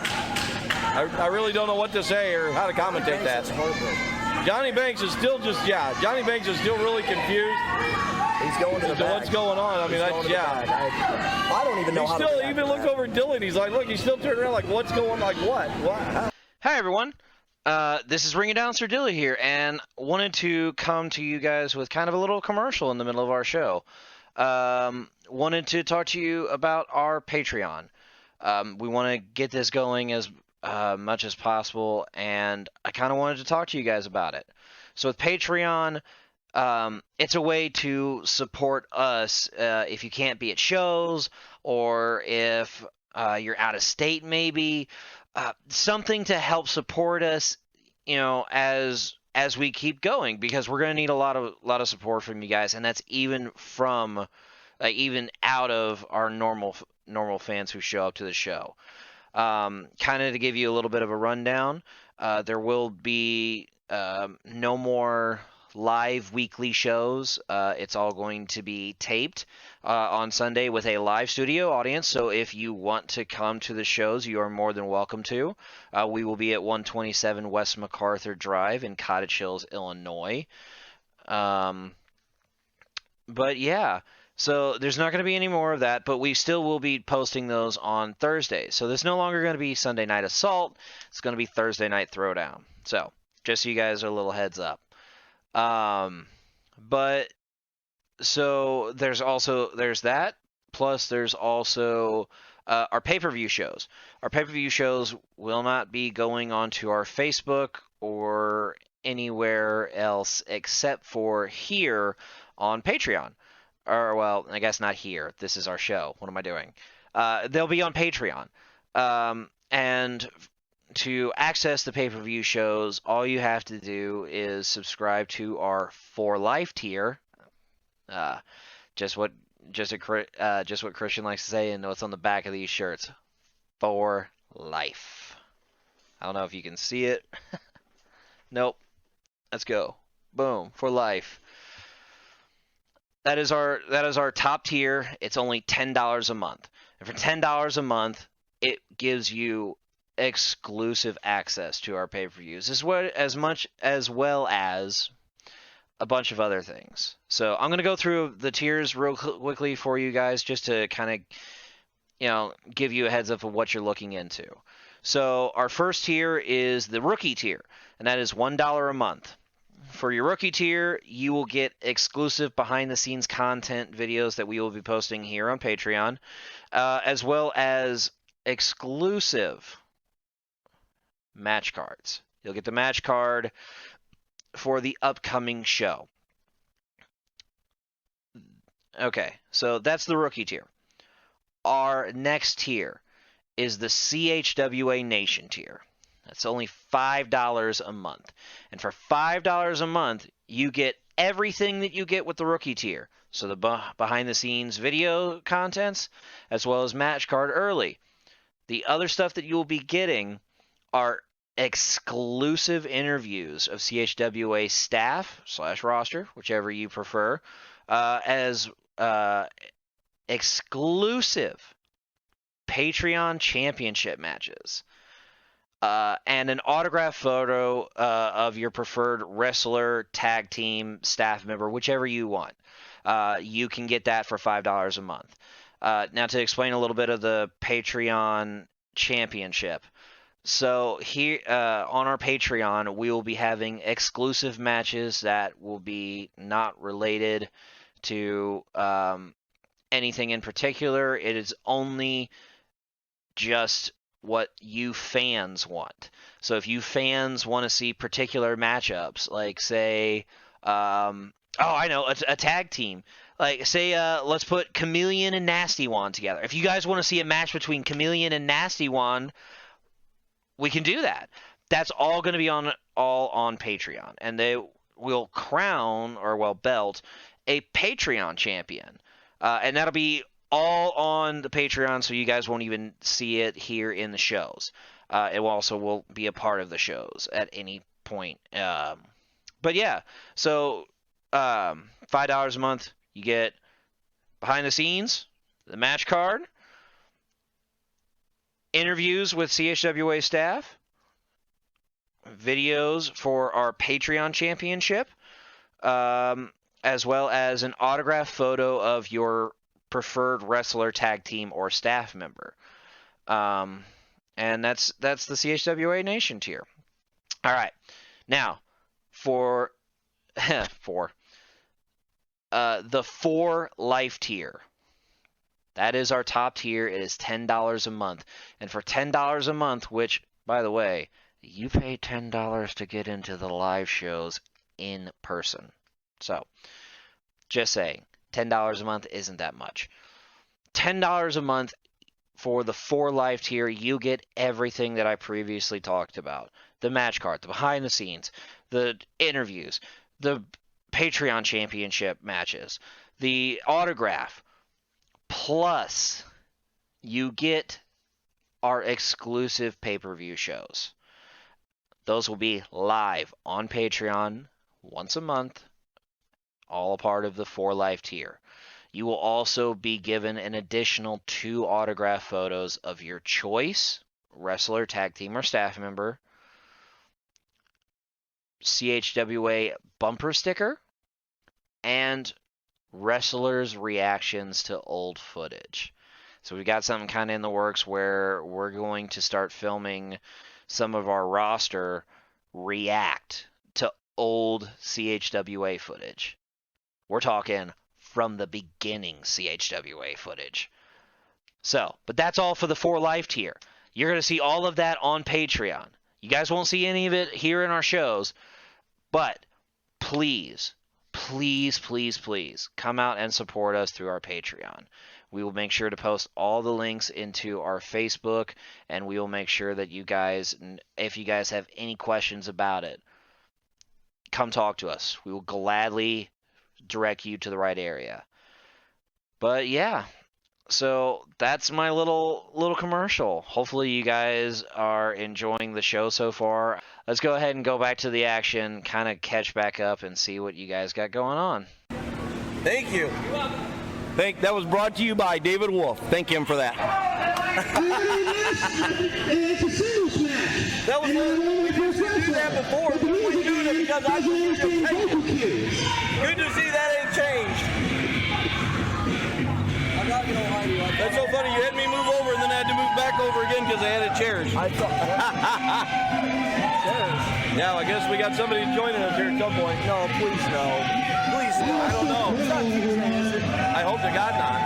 I really don't know what to say or how to commentate that. Johnny Banks is still Johnny Banks is still really confused. He's going to the back. What's going on? I mean, I don't even know how to react even to look that. over at Dylan. He's like, look, he's still turning around like, what's going on? Like, what? How? Hi, everyone. This is Ring Announcer Dilly here, and wanted to come to you guys with kind of a little commercial in the middle of our show. Wanted to talk to you about our Patreon. We want to get this going as much as possible, and I kind of wanted to talk to you guys about it. So with Patreon, it's a way to support us if you can't be at shows, or if you're out of state maybe. Something to help support us, you know, as we keep going, because we're going to need a lot of support from you guys, and that's even from even out of our normal fans who show up to the show. Kind of to give you a little bit of a rundown, there will be no more live weekly shows. It's all going to be taped on Sunday with a live studio audience. So if you want to come to the shows, you are more than welcome to. We will be at 127 West MacArthur Drive in Cottage Hills, Illinois. But yeah, so there's not going to be any more of that, but we still will be posting those on Thursday. So there's no longer going to be Sunday Night Assault. It's going to be Thursday Night Throwdown. So just so you guys are a little heads up. But so there's that. Plus there's also our pay-per-view shows. Our pay-per-view shows will not be going onto our Facebook or anywhere else except for here on Patreon. Or, well, I guess not here. This is our show. What am I doing? They'll be on Patreon. And to access the pay-per-view shows, all you have to do is subscribe to our For Life tier. Just what Christian likes to say, and what's on the back of these shirts. For Life. I don't know if you can see it. Nope. Let's go. Boom. For Life. That is our top tier. It's only $10 a month. And for $10 a month, it gives you exclusive access to our pay-per-views, as well as a bunch of other things. So I'm going to go through the tiers real quickly for you guys, just to kind of, give you a heads up of what you're looking into. So our first tier is the rookie tier, and that is $1 a month. For your rookie tier, you will get exclusive behind-the-scenes content videos that we will be posting here on Patreon, as well as exclusive match cards. You'll get the match card for the upcoming show. Okay, so that's the rookie tier. Our next tier is the CHWA Nation tier. That's only $5 a month. And for $5 a month, you get everything that you get with the rookie tier. So the behind-the-scenes video contents, as well as match card early. The other stuff that you'll be getting are exclusive interviews of CHWA staff / roster, whichever you prefer, as exclusive Patreon championship matches. And an autographed photo of your preferred wrestler, tag team, staff member, whichever you want. You can get that for $5 a month. Now, to explain a little bit of the Patreon championship. So here on our Patreon, we will be having exclusive matches that will be not related to anything in particular. It is only just what you fans want. So if you fans want to see particular matchups, like say, I know, a tag team. Like say, let's put Chameleon and Nasty Wand together. If you guys want to see a match between Chameleon and Nasty Wand, we can do that. That's all going to be all on Patreon, and they will crown belt a Patreon champion, and that'll be all on the Patreon, so you guys won't even see it here in the shows. It will be a part of the shows at any point. But yeah, so $5 a month, you get behind the scenes, the match card, interviews with CHWA staff, videos for our Patreon championship, as well as an autographed photo of your preferred wrestler, tag team, or staff member. And that's the CHWA Nation tier. All right. Now, for the For Life tier. That is our top tier. It is $10 a month. And for $10 a month, which, by the way, you pay $10 to get into the live shows in person. So, just saying, $10 a month isn't that much. $10 a month for the For Life tier, you get everything that I previously talked about. The match card, the behind the scenes, the interviews, the Patreon championship matches, the autograph, plus you get our exclusive pay-per-view shows. Those will be live on Patreon once a month, all a part of the For Life tier. You will also be given an additional 2 autograph photos of your choice, wrestler, tag team, or staff member, CHWA bumper sticker, and wrestlers' reactions to old footage. So we got something kind of in the works where we're going to start filming some of our roster react to old CHWA footage. We're talking from the beginning CHWA footage. So, but that's all for the For Life tier. You're going to see all of that on Patreon. You guys won't see any of it here in our shows, but please, please, please, please come out and support us through our Patreon. We will make sure to post all the links into our Facebook, and we will make sure that you guys, if you guys have any questions about it, come talk to us. We will gladly direct you to the right area. But yeah, so that's my little commercial. Hopefully you guys are enjoying the show so far. Let's go ahead and go back to the action, kind of catch back up and see what you guys got going on. Thank you. That was brought to you by David Wolf. Thank him for that. It's a singles match. That was we used to do that before. We're doing it because I was good to see that ain't changed. I'm not gonna lie to you. That's so funny. You had me move over and then I had to move back over again because I had chairs. I thought chairs. Yeah, I guess we got somebody joining us here at some point. No, please no. Please no. I don't know. It's not Tuesday, is it? I hope to God not.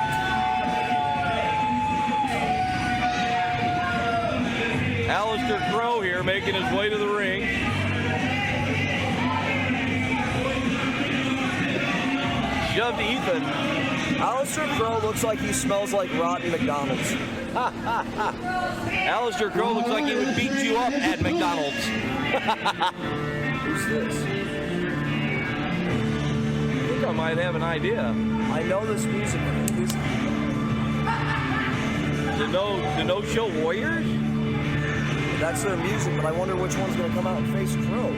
Alistair Crow here making his way to the ring. Shoved Ethan. Alistair Crow looks like he smells like rotten McDonald's. Alistair Crow looks like he would beat you up at McDonald's. Who's this? I think I might have an idea. I know this music. The no-show Warriors? That's their music, but I wonder which one's going to come out and face Crow.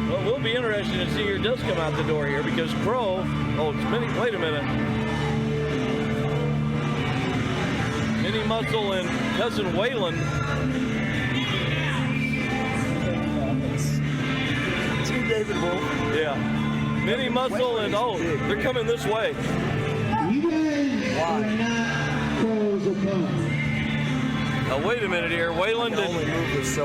Well, we'll be interested to see who does come out the door here because Crow. Oh, it's Minnie. Wait a minute. Minnie Muscle and Cousin Wayland. Team David Wolf. Yeah. Minnie Muscle and they're coming this way. You guys are not Crow's opponent. Now wait a minute here. Wayland and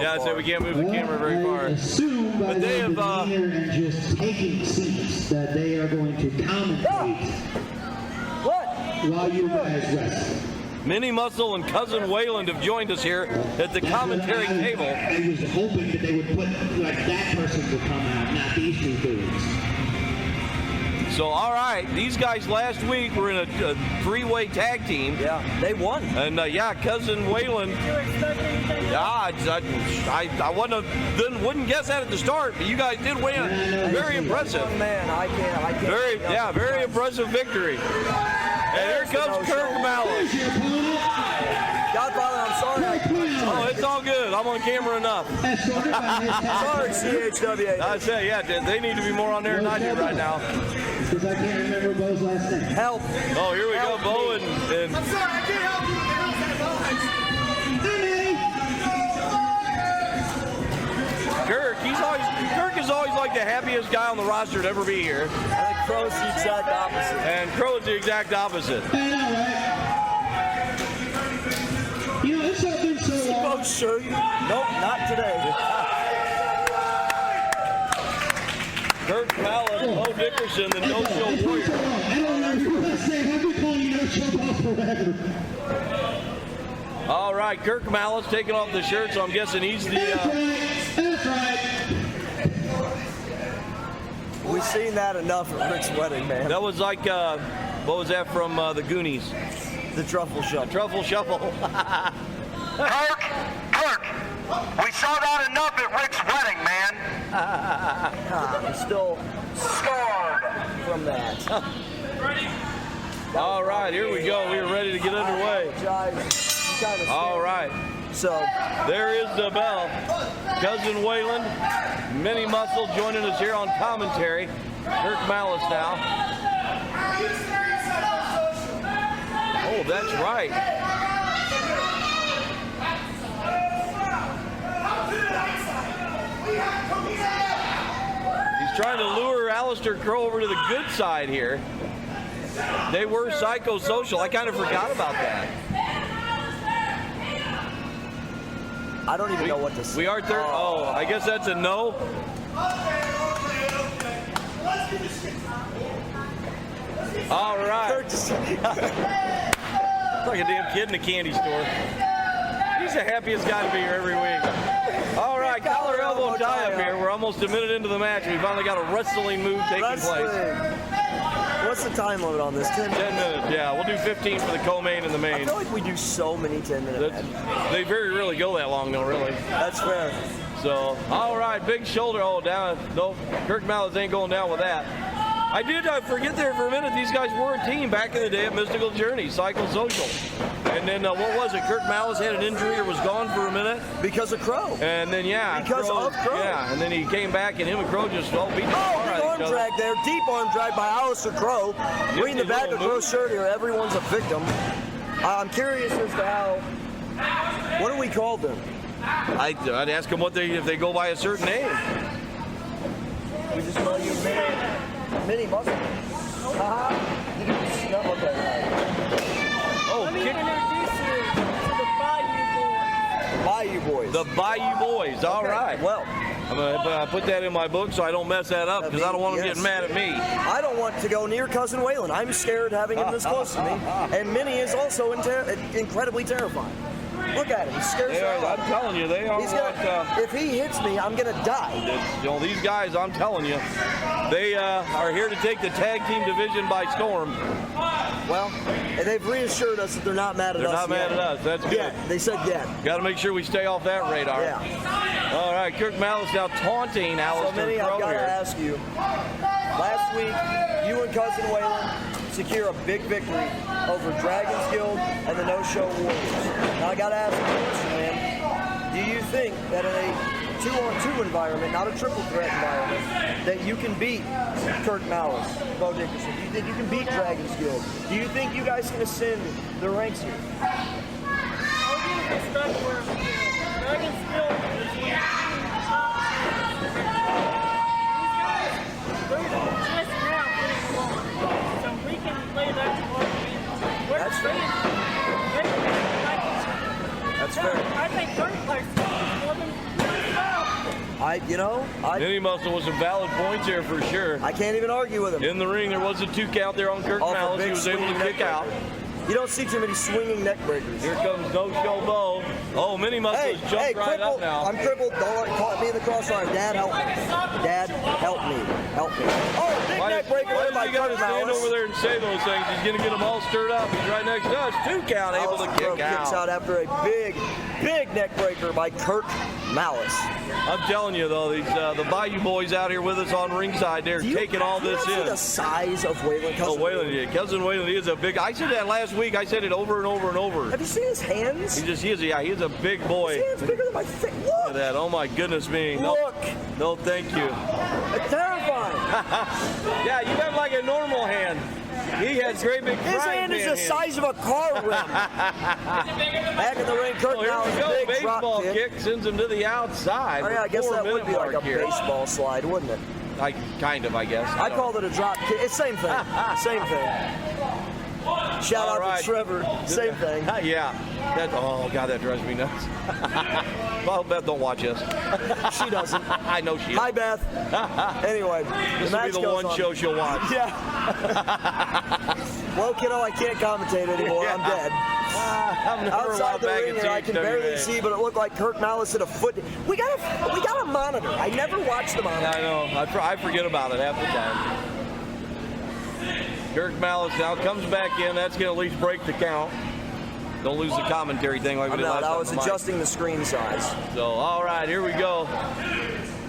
I said we can't move the camera very far. I assume by their demeanor and just taking seats that they are going to commentate while you guys wrestle. Minnie Muscle and Cousin Wayland have joined us here at the commentary table. I was hoping that they would put like that person would come out, not these two dudes. So, all right, these guys last week were in a three-way tag team. Yeah, they won. And, Cousin Wayland. Yeah, I wouldn't guess that at the start, but you guys did win. Very impressive. Man, I can't. Very impressive victory. And here comes Kirk Malice. Godfather, I'm sorry. Oh, it's all good. I'm on camera enough. Sorry, CHWA. I say, yeah, they need to be more on there than I do right now. Because I can't remember Bo's last name. Help. Oh, here we go, Bo and I'm sorry, I can't help you. Kirk is always like the happiest guy on the roster to ever be here. I think Crow's the exact opposite. And Crow is the exact opposite. I know, right? You know, it's not been so long. Oh, sure. Nope, not today. Kirk Malice, Bo Dickerson, the no-show warrior. I don't know your last name. I've been calling you no-show Bo forever. All right, Kirk Malice taking off the shirt, so I'm guessing he's the... That's right. We've seen that enough at Rick's wedding, man. That was like, what was that from the Goonies? The Truffle Shuffle. The Truffle Shuffle. Kirk! We saw that enough at Rick's wedding, man. I'm still scarred from that. All right, here we go. We are ready to get underway. All right. So there is the bell. Cousin Wayland, Mini Muscle joining us here on commentary. Kirk Malice now. Oh, that's right. He's trying to lure Alistair Crow over to the good side here. They were psychosocial. I kind of forgot about that. I don't even know what to say. We are third. Oh, I guess that's a no. All right. It's like a damn kid in a candy store. He's the happiest guy to be here every week. All right, collar elbow tie up here. We're almost a minute into the match. We finally got a wrestling move taking place. What's the time limit on this? 10 minutes? 10 minutes, yeah. We'll do 15 for the co-main and the main. I feel like we do so many 10-minute matches. They very rarely go that long, though, really. That's fair. So, all right, big shoulder. Oh, down. No, Kirk Malice ain't going down with that. I did forget there for a minute. These guys were a team back in the day at Mystical Journey, Psychosocial. And then what was it? Kirk Malice had an injury or was gone for a minute because of Crow. And then because of Crow. Yeah, and then he came back and him and Crow just beat the big arm drag there, deep arm drag by Alistair Crow. Reading the back of Crow's shirt here, everyone's a victim. I'm curious as to how. What do we call them? I'd ask them if they go by a certain name. We just call you Mini Muscle. Okay. Oh, let me introduce you to the Bayou Boys. The Bayou Boys. All right. Well, I'm going to put that in my book so I don't mess that up because I don't want them getting mad at me. I don't want to go near Cousin Wayland. I'm scared having him this close to me. And Minnie is also incredibly terrifying. Look at him. He scares me. I'm telling you, they are. If he hits me, I'm going to die. These guys, I'm telling you, they are here to take the tag team division by storm. Well, they've reassured us that they're not mad at us. They're not mad at us. That's good. Yeah, they said yeah. Got to make sure we stay off that radar. Yeah. All right, Kirk Malice now taunting Alistair Crow here. I've got to ask you. Last week, you and Cousin Wayland secure a big victory over Dragon's Guild and the No-Show Warriors. Now I got to ask you a question, man. Do you think that in a 2-on-2 environment, not a triple threat environment, that you can beat Kirk Malice, Bo Dickerson? Do you think you can beat Dragon's Guild? Do you think you guys can ascend the ranks here? Dragon's Guild is That's fair. That's fair. I think third place more than Mini Muscle with some valid points here for sure. I can't even argue with him. In the ring, there was a 2 count there on Kirk Malice. He was able to kick out. You don't see too many swinging neck breakers. Here comes No-Show Bo. Oh, Mini Muscle has jumped right up now. I'm crippled. Don't caught me in the crossfire. Dad, help me. Dad, help me. Help me. Oh, big neck breaker. Why you got to stand over there and say those things? He's going to get them all stirred up. He's right next to us. 2 count, able to kick out. Kicks out after a big neck breaker by Kirk Malice. I'm telling you, though, these the Bayou Boys out here with us on ringside, they're taking all this in. Do you see the size of Wayland? Cousin Wayland, he is a big. I said that last week. I said it over and over and over. Have you seen his hands? He is a big boy. His hands bigger than my face. Look. Look at that. Oh my goodness me. Look. No, thank you. It's terrifying. Yeah, you got like a normal hand. He has great big His hand is the size of a car rim. Back in the ring, Kirk Malice, big baseball kick sends him to the outside. Oh, yeah, I guess that would be like a baseball slide, wouldn't it? I guess. I called it a drop kick. It's same thing. Same thing. Shout out to Trevor. Same thing. Yeah. Oh, God, that drives me nuts. Well, Beth don't watch us. She doesn't. I know she doesn't. Hi, Beth. Anyway, this will be the one show she'll watch. Yeah. Well, kiddo, I can't commentate anymore. Yeah. I'm dead. Outside the ring here, I can barely see, but it looked like Kirk Malice hit a foot. We got a monitor. I never watched the monitor. I know. I forget about it half the time. Kirk Malice now comes back in. That's going to at least break the count. Don't lose the commentary thing like we did last time. I was adjusting the screen size. So, all right, here we go.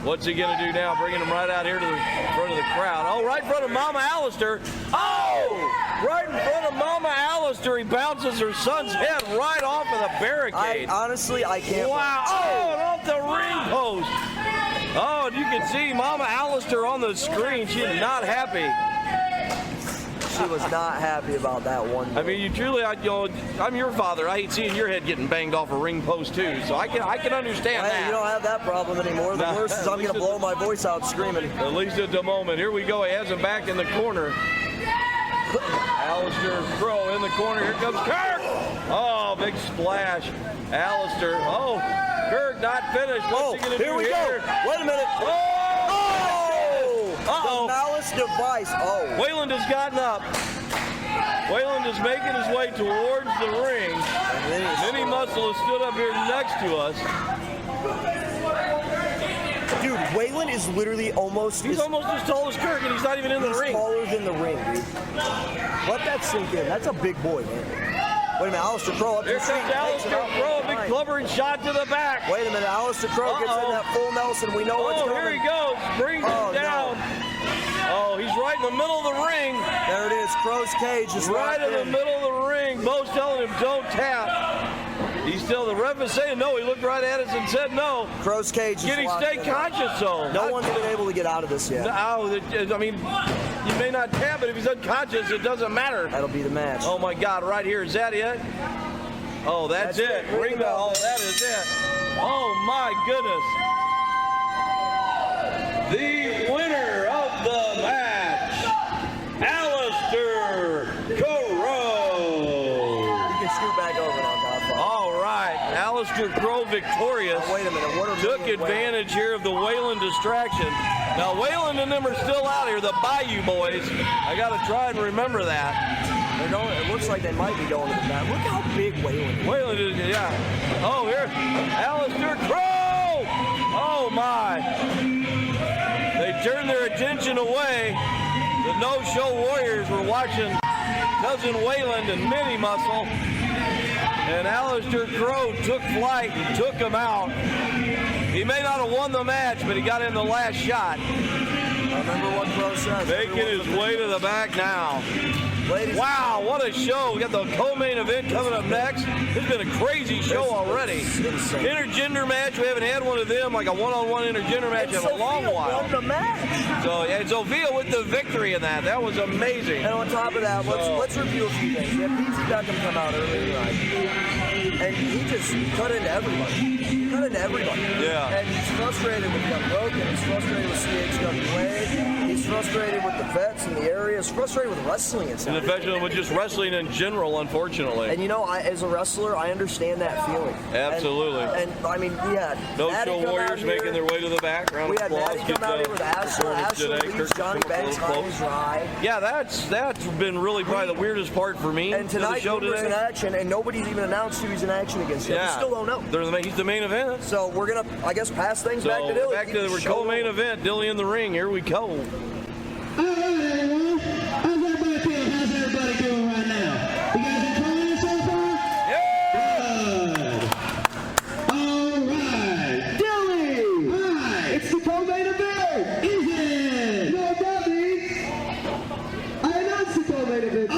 What's he going to do now? Bringing him right out here to the front of the crowd. Oh, right in front of Mama Alistair. Oh! Right in front of Mama Alistair. He bounces her son's head right off of the barricade. Honestly, I can't. Wow. Oh, and off the ring post. Oh, and you can see Mama Alistair on the screen. She is not happy. She was not happy about that one. I mean, you truly, I'm your father. I hate seeing your head getting banged off a ring post too. So I can understand that. You don't have that problem anymore. The worst is I'm going to blow my voice out screaming. At least at the moment. Here we go. He has him back in the corner. Alistair Crow in the corner. Here comes Kirk. Oh, big splash. Alistair. Oh, Kirk not finished. What's he going to do here we here? go. Wait a minute. Uh-oh. The Malice device. Oh. Wayland has gotten up. Wayland is making his way towards the ring. Mini Muscle has stood up here next to us. Dude, Wayland is literally almost... He's almost as tall as Kirk, and he's not even in the ring. He's taller than the ring, dude. Let that sink in. That's a big boy, man. Wait a minute, Alistair Crow up Here comes Alistair Crow, a big clubbering shot to the back. Wait a minute, Alistair Crow gets in that full Nelson. We know what's coming. Here he goes, brings him down. No. Oh, he's right in the middle of the ring. There it is, Crow's cage is right in the middle of the ring. Bo's telling him don't tap. He's still, the ref is saying no. He looked right at us and said no. Crow's cage is Can he stay conscious though? No one's been able to get out of this yet. No, I mean, you may not tap it if he's unconscious. It doesn't matter. That'll be the match. Oh my God, right here. Is that it? Oh, that's it. Ring the bell. Oh, that is it. Oh my goodness. The winner of the match, Alistair Crow. You can scoot back over now, Godfather. All right, Alistair Crow victorious. Oh, wait a minute. What took advantage here of the Wayland distraction. Now Wayland and them are still out here, the Bayou boys. I got to try and remember that. They're going. It looks like they might be going to the back. Look how big Wayland is. Wayland is, yeah. Oh, here, Alistair Crow. Oh my. They turned their attention away. The no-show warriors were watching Cousin Wayland and Mini Muscle. And Alistair Crow took flight and took him out. He may not have won the match, but he got in the last shot. I remember what Crow says. Making his way to the back now. Wow, what a show. We got the co-main event coming up next. It's been a crazy show already. Intergender match. We haven't had one of them, like a one-on-one intergender match in a long while. Won the match. So, yeah, Sophia with the victory in that. That was amazing. And on top of that, let's review a few things. We had PZ Beckham come out earlier tonight. And he cut into everybody. Yeah. And he's frustrated with Young Broken. He's frustrated with CHWA. He's frustrated with the vets in the area. He's frustrated with wrestling and stuff. And especially with just wrestling in general, unfortunately. And you know, as a wrestler, I understand that feeling. Absolutely. And I mean, we had no-show warriors making their way to the back. Round we of had applause. Maddie come out here with Ashlin leaves Johnny Banks high and dry. Yeah, that's been really probably the weirdest part for me. And tonight, the show Umbra's today. in action, and nobody's even announced who he's in action against yet. Yeah. We still don't know. He's the main event. So we're gonna, I guess, pass things back to Dilly. Back to the co-main event. Dilly in the ring. Here we go. All right, everyone. How's everybody feeling? How's everybody doing right now? You guys enjoying it so far? Yeah! Good. All right. Dilly! Hi! It's the co-main event! Is it? You know what that means? I announced the co-main event.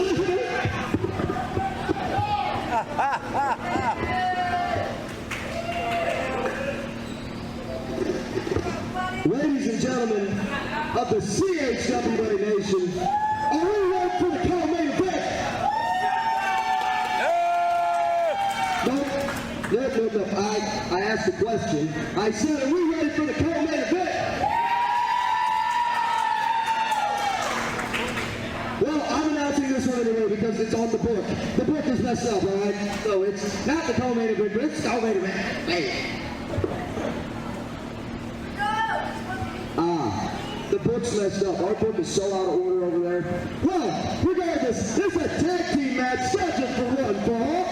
Ladies and gentlemen of the CHWA Nation, are we ready for the co-main event? No. I asked the question. I said, are we ready for the co-main event? Well, I'm announcing this one anyway because it's on the book. The book is messed up, all right? So it's not the co-main event, but it's the co-main event. Hey. The book's messed up. Our book is so out of order over there. Well, regardless, this is a tag team match scheduled for one fall.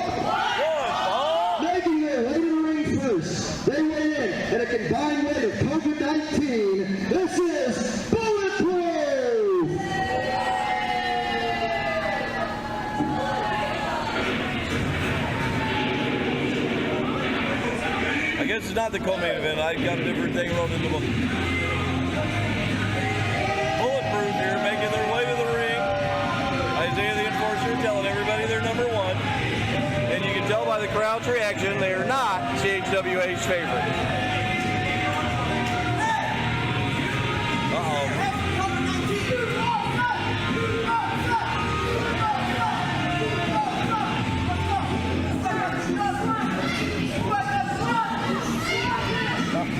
Making their way to the ring first. They weigh in at a combined weight of COVID-19. This is Bulletproof! I guess it's not the co-main event. I've got a different thing wrote in the book. Bulletproof here, making their way to the ring. Isaiah the Enforcer telling everybody they're number one. And you can tell by the crowd's reaction, they are not CHWA's favorite. Uh-oh.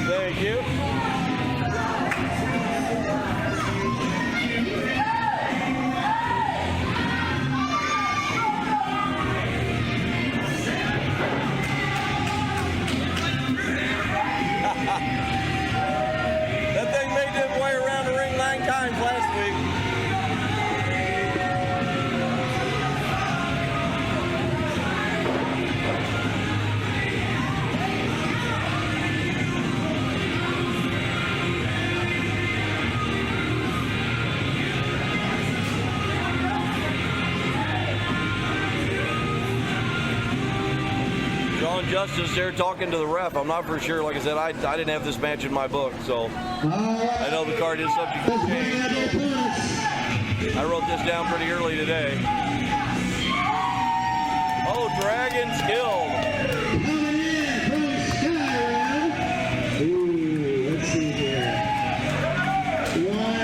Thank you. That thing made its way around the ring 9 times last week. Justice there talking to the ref. I'm not for sure. Like I said, I didn't have this match in my book, so I know the card is subject to change. I wrote this down pretty early today. Oh, Dragon's Guild. Coming in from Skyrim. Ooh, let's see here. 2, 1.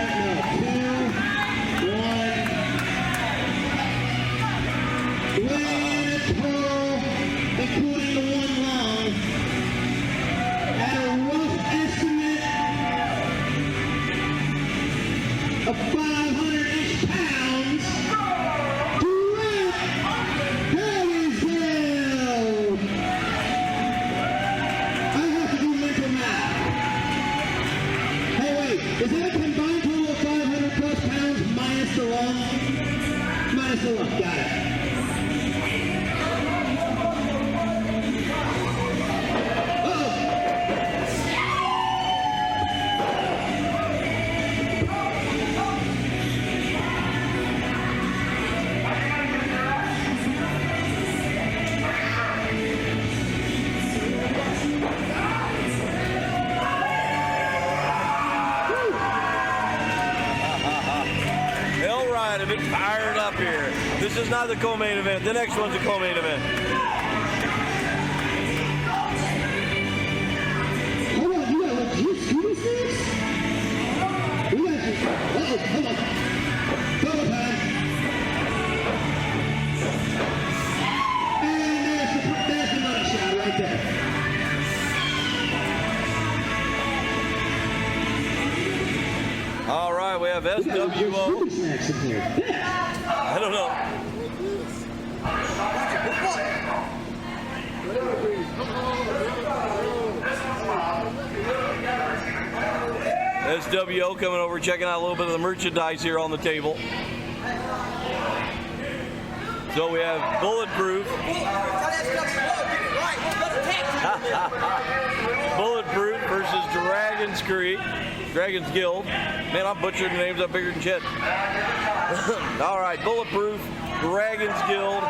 Including the one long, at a rough estimate of 500-ish pounds, Direct Harrisville. I have to do mental math. Hey, wait, is that a combined total of 500 plus pounds minus the long? Minus the long, got it. Fired up here. This is not the co-main event. The next one's the co-main event. Hold on, you got you see these things? We got you. Hold on. Double time. And there's the money shot right there. All right, we have SWO. I don't know. SWO coming over, checking out a little bit of the merchandise here on the table. So we have Bulletproof. Bulletproof versus Dragon's Guild. Man, I'm butchering the names up bigger than shit. All right, Bulletproof, Dragon's Guild,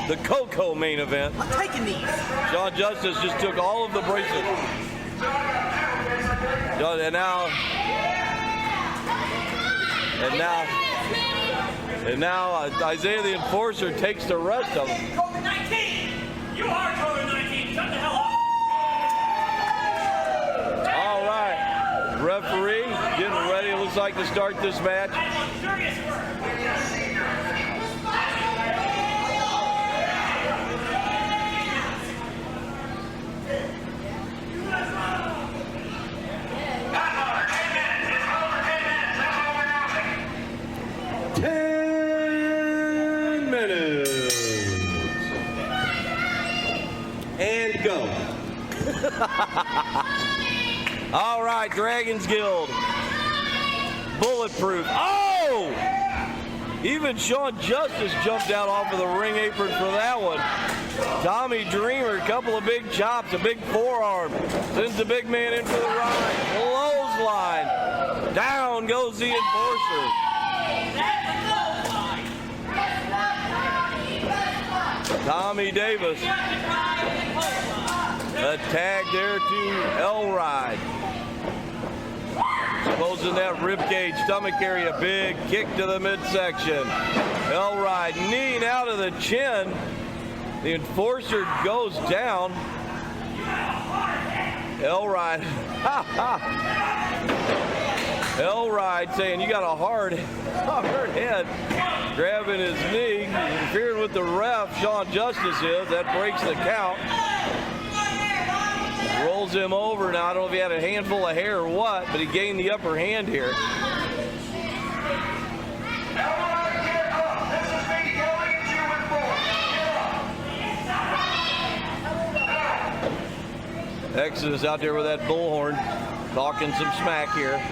the Coco main event. I'm taking these. John Justice just took all of the bracelets. And now Isaiah the Enforcer takes the rest of them. COVID-19! You are COVID-19! Shut the hell up! All right, referee getting ready, it looks like, to start this match. And go. All right, Dragon's Guild. Bulletproof. Oh! Even Sean Justice jumped out off of the ring apron for that one. Tommy Dreamer, a couple of big chops, a big forearm. Sends the big man in for the ride. Clothesline. Down goes the Enforcer. Tommy Davis. A tag there to Elride. Closing that ribcage, stomach area, big kick to the midsection. Elride kneeing out of the chin. The enforcer goes down. Elride, Elride saying, you got a hard head. Grabbing his knee, interfering with the ref, Sean Justice is. That breaks the count. Rolls him over. Now, I don't know if he had a handful of hair or what, but he gained the upper hand here. Exodus out there with that bullhorn, talking some smack here.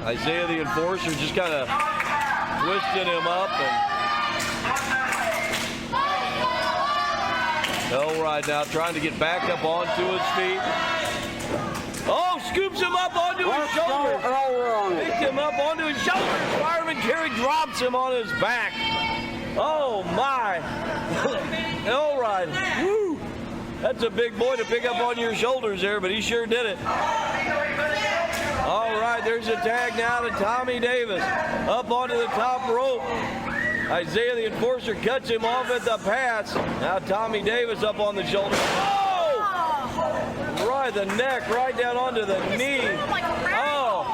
Isaiah the enforcer just kind of twisting him up. And Elride now trying to get back up onto his feet. Oh, scoops him up onto his shoulders. Picked him up onto his shoulders. Fireman Kerry drops him on his back. Oh my. Elride. Woo. That's a big boy to pick up on your shoulders there, but he sure did it. All right, there's a tag now to Tommy Davis. Up onto the top rope. Isaiah the enforcer cuts him off at the pass. Now Tommy Davis up on the shoulder. Oh! Right the neck, right down onto the knee. Oh!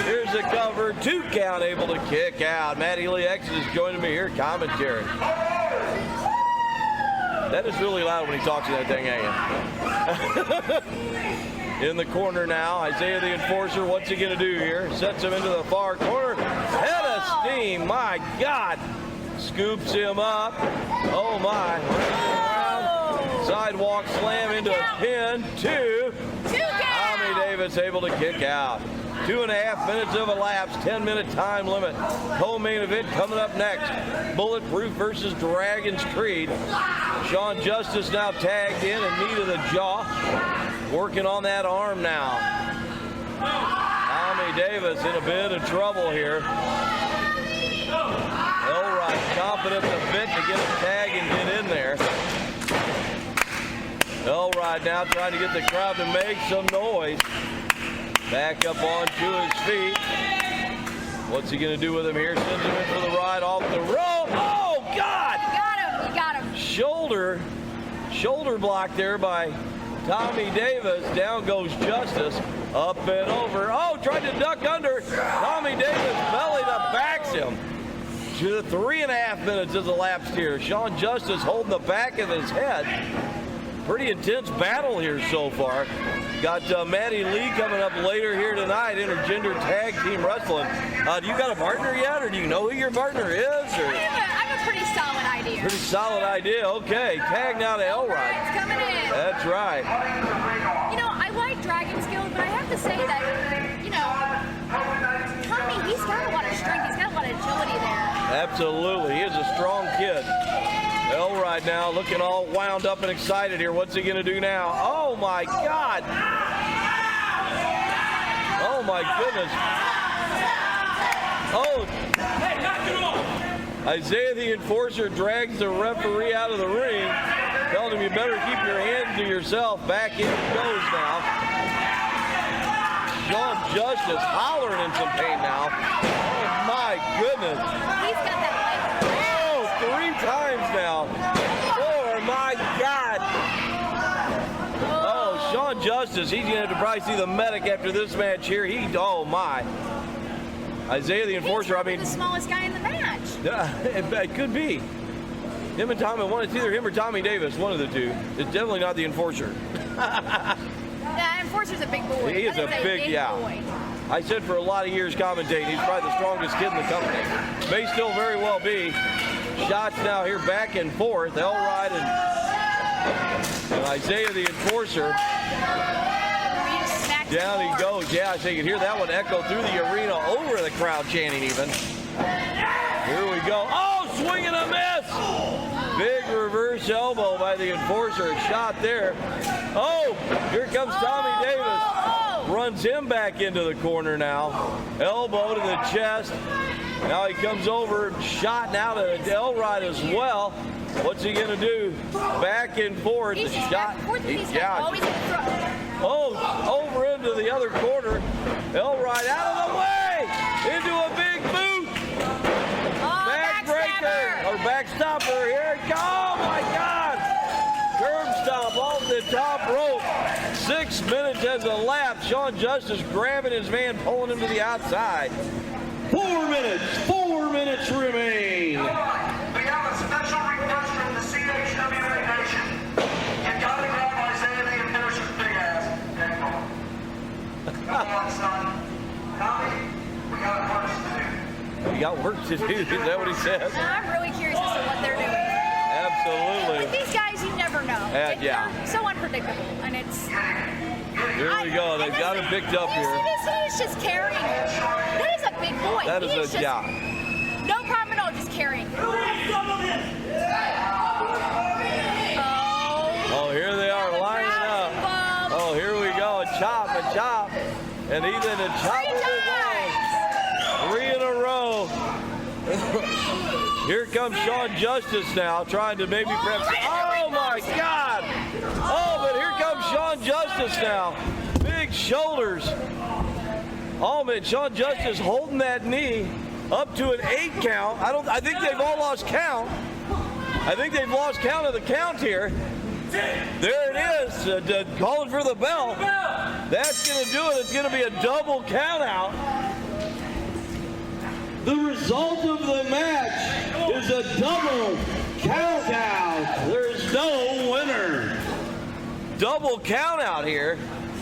Here's the cover. 2 count, able to kick out. Matty Lee Exodus joining me here, commentary. That is really loud when he talks to that thing, ain't it? In the corner now, Isaiah the enforcer, what's he gonna do here? Sets him into the far corner. Head of steam, my God. Scoops him up. Oh my. Sidewalk slam into a pin. 2. Tommy Davis able to kick out. 2.5 minutes of elapsed, 10-minute time limit. Co-main event coming up next. Bulletproof versus Dragon's Creed. Sean Justice now tagged in and knee to the jaw. Working on that arm now. Tommy Davis in a bit of trouble here. Elride confident a bit to get a tag and get in there. Elride now trying to get the crowd to make some noise. Back up onto his feet. What's he going to do with him here? Sends him in for the ride off the rope. Oh, God! You got him. Shoulder block there by Tommy Davis. Down goes Justice. Up and over. Oh, tried to duck under. Tommy Davis belly to backs him. To 3.5 minutes has elapsed here. Sean Justice holding the back of his head. Pretty intense battle here so far. Got Matty Lee coming up later here tonight, Intergender Tag Team Wrestling. Do you got a partner yet, or do you know who your partner is? Or? I have a pretty solid idea. Pretty solid idea. Okay, tag now to Elride. It's coming in. That's right. You know, I like Dragon's Guild, but I have to say that, you know, Tommy, he's got a lot of strength. He's got a lot of agility there. Absolutely. He is a strong kid. Elride now looking all wound up and excited here. What's he going to do now? Oh, my God. Oh, my goodness. Oh. Hey, knock it off. Isaiah the enforcer drags the referee out of the ring, telling him you better keep your hands to yourself. Back in he goes now. Sean Justice hollering in some pain now. Oh, my goodness. He's got that leg. 3 times now. Oh my God. Oh, Sean Justice, he's going to have to probably see the medic after this match here. Oh my. Isaiah the enforcer, I mean. The smallest guy in the match. It could be. Him and Tommy, it's either him or Tommy Davis, one of the two. It's definitely not the enforcer. Yeah, enforcer's a big boy. He is a big boy. I said for a lot of years commentating, he's probably the strongest kid in the company. May still very well be. Shots now here back and forth. Elride and Isaiah the enforcer. Down he goes. Yeah, so you can hear that one echo through the arena, over the crowd chanting even. Here we go. Oh, swing and a miss. Big reverse elbow by the enforcer. Shot there. Oh, here comes Tommy Davis. Runs him back into the corner now. Elbow to the chest. Now he comes over, shot now to Elride as well. What's he gonna do? Back and forth. He's just back and forth. He's always going to throw. Oh, over into the other corner. Elride out of the way. Into a big boot. Backbreaker. Or backstopper. Here it goes. Oh, my God. Curb stomp off the top rope. 6 minutes has elapsed. Sean Justice grabbing his man, pulling him to the outside. 4 minutes. 4 minutes remain. We have a special request from the CHWA Nation. You gotta grab Isaiah the Enforcer's big ass. Come on, son. Tommy, we got work to do. We got work to do. Is that what he says? I'm really curious as to what they're doing. Absolutely. With these guys, you never know. Yeah. They're so unpredictable, and it's. Here we go. They've got him picked up here. He's just carrying him. That is a big boy. That is just, no problem at all, just carrying him. Oh, here they are lining up. Oh, here we go. A chop. And even a chop of his own. 3 in a row. Here comes Sean Justice now, trying to maybe perhaps. Oh, my God. Oh, but here comes Sean Justice now. Big shoulders. Oh, man, Sean Justice holding that knee up to an 8 count. I think they've all lost count. I think they've lost count of the count here. There it is, calling for the bell. That's going to do it. It's going to be a double count out. The result of the match is a double count out. There's no winner. Double count out here.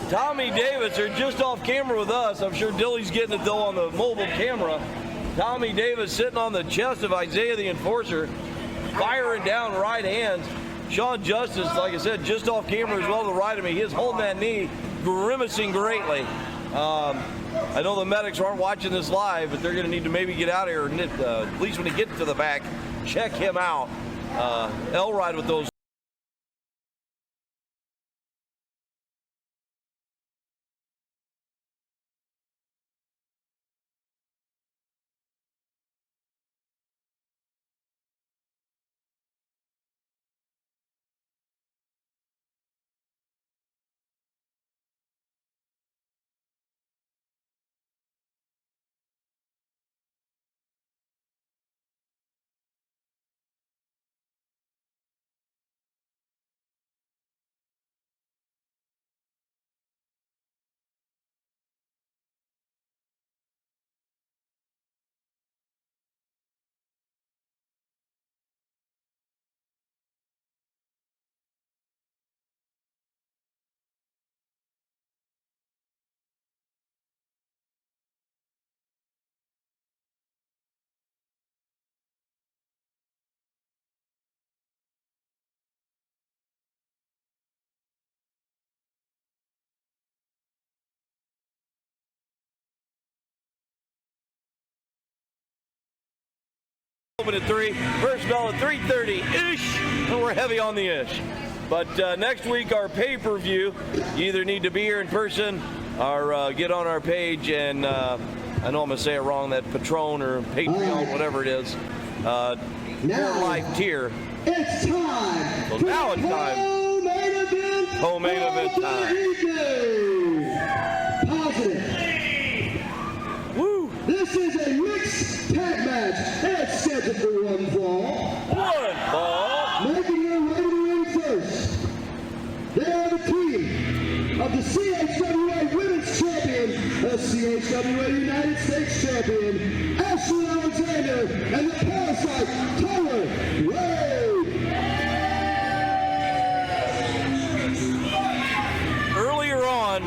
Tommy Davis are just off camera with us. I'm sure Dilly's getting it though on the mobile camera. Tommy Davis sitting on the chest of Isaiah the Enforcer, firing down right hands. Sean Justice, like I said, just off camera as well to the right of me. He is holding that knee, grimacing greatly. I know the medics aren't watching this live, but they're going to need to maybe get out of here, at least when he gets to the back, check him out. Elride with those. Open at 3, first bell at 3:30-ish, and we're heavy on the ish. But next week, our pay-per-view, you either need to be here in person or get on our page and, I know I'm going to say it wrong, that Patron or Patreon, whatever it is, for life tier. It's time. So now it's time. Co-main event time. Positive. Woo! This is a mixed tag match. It's scheduled for one fall. One ball. Making their way to the ring first. They are the team of the CHWA Women's Champion, the CHWA United States Champion, Ashlin Alexander, and the Parasite, Tyler Wade. Earlier on,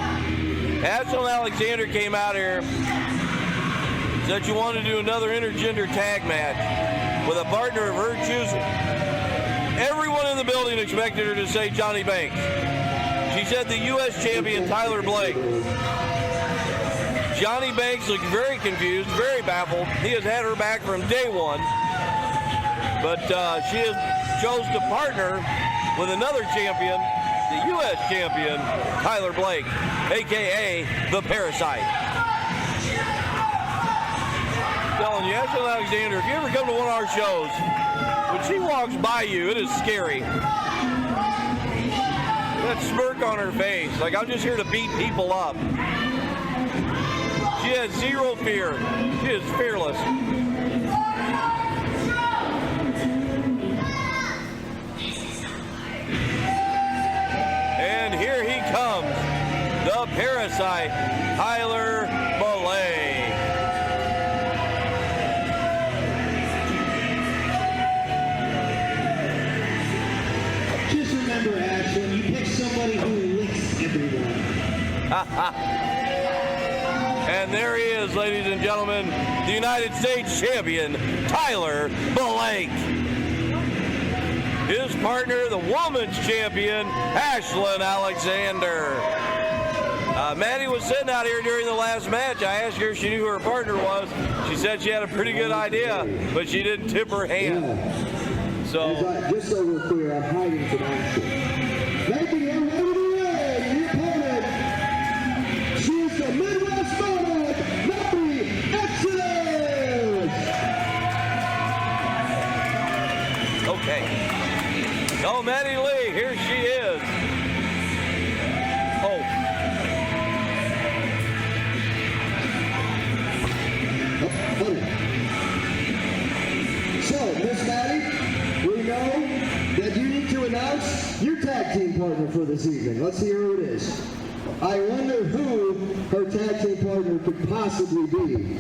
Ashlin Alexander came out here, said you wanted to do another intergender tag match with a partner of her choosing. Everyone in the building expected her to say Johnny Banks. She said the U.S. champion Tyler Blake. Johnny Banks looked very confused, very baffled. He has had her back from day one, but she has chose to partner with another champion, the U.S. champion Tyler Blake, a.k.a. the Parasite. Telling you, Ashlin Alexander, if you ever come to one of our shows, When she walks by you, it is scary. That smirk on her face, like I'm just here to beat people up. She has zero fear. She is fearless. And here he comes, the parasite, Tyler Belay. Just remember, Ashlin, you pick somebody who licks everyone. And there he is, ladies and gentlemen, the United States champion, Tyler Belay. His partner, the women's champion, Ashlin Alexander. Maddie was sitting out here during the last match. I asked her if she knew who her partner was. She said she had a pretty good idea, but she didn't tip her hand. Yeah. So, Just so we're clear, I'm hiding from action. Making her way to the ring, the opponent. She is the Midwest Monarch, Maddie Exodus. okay. Oh, Maddie Lee, here she is. Oh. So, Miss Maddie, we know that you need to announce your tag team partner for this evening. Let's hear who it is. I wonder who her tag team partner could possibly be.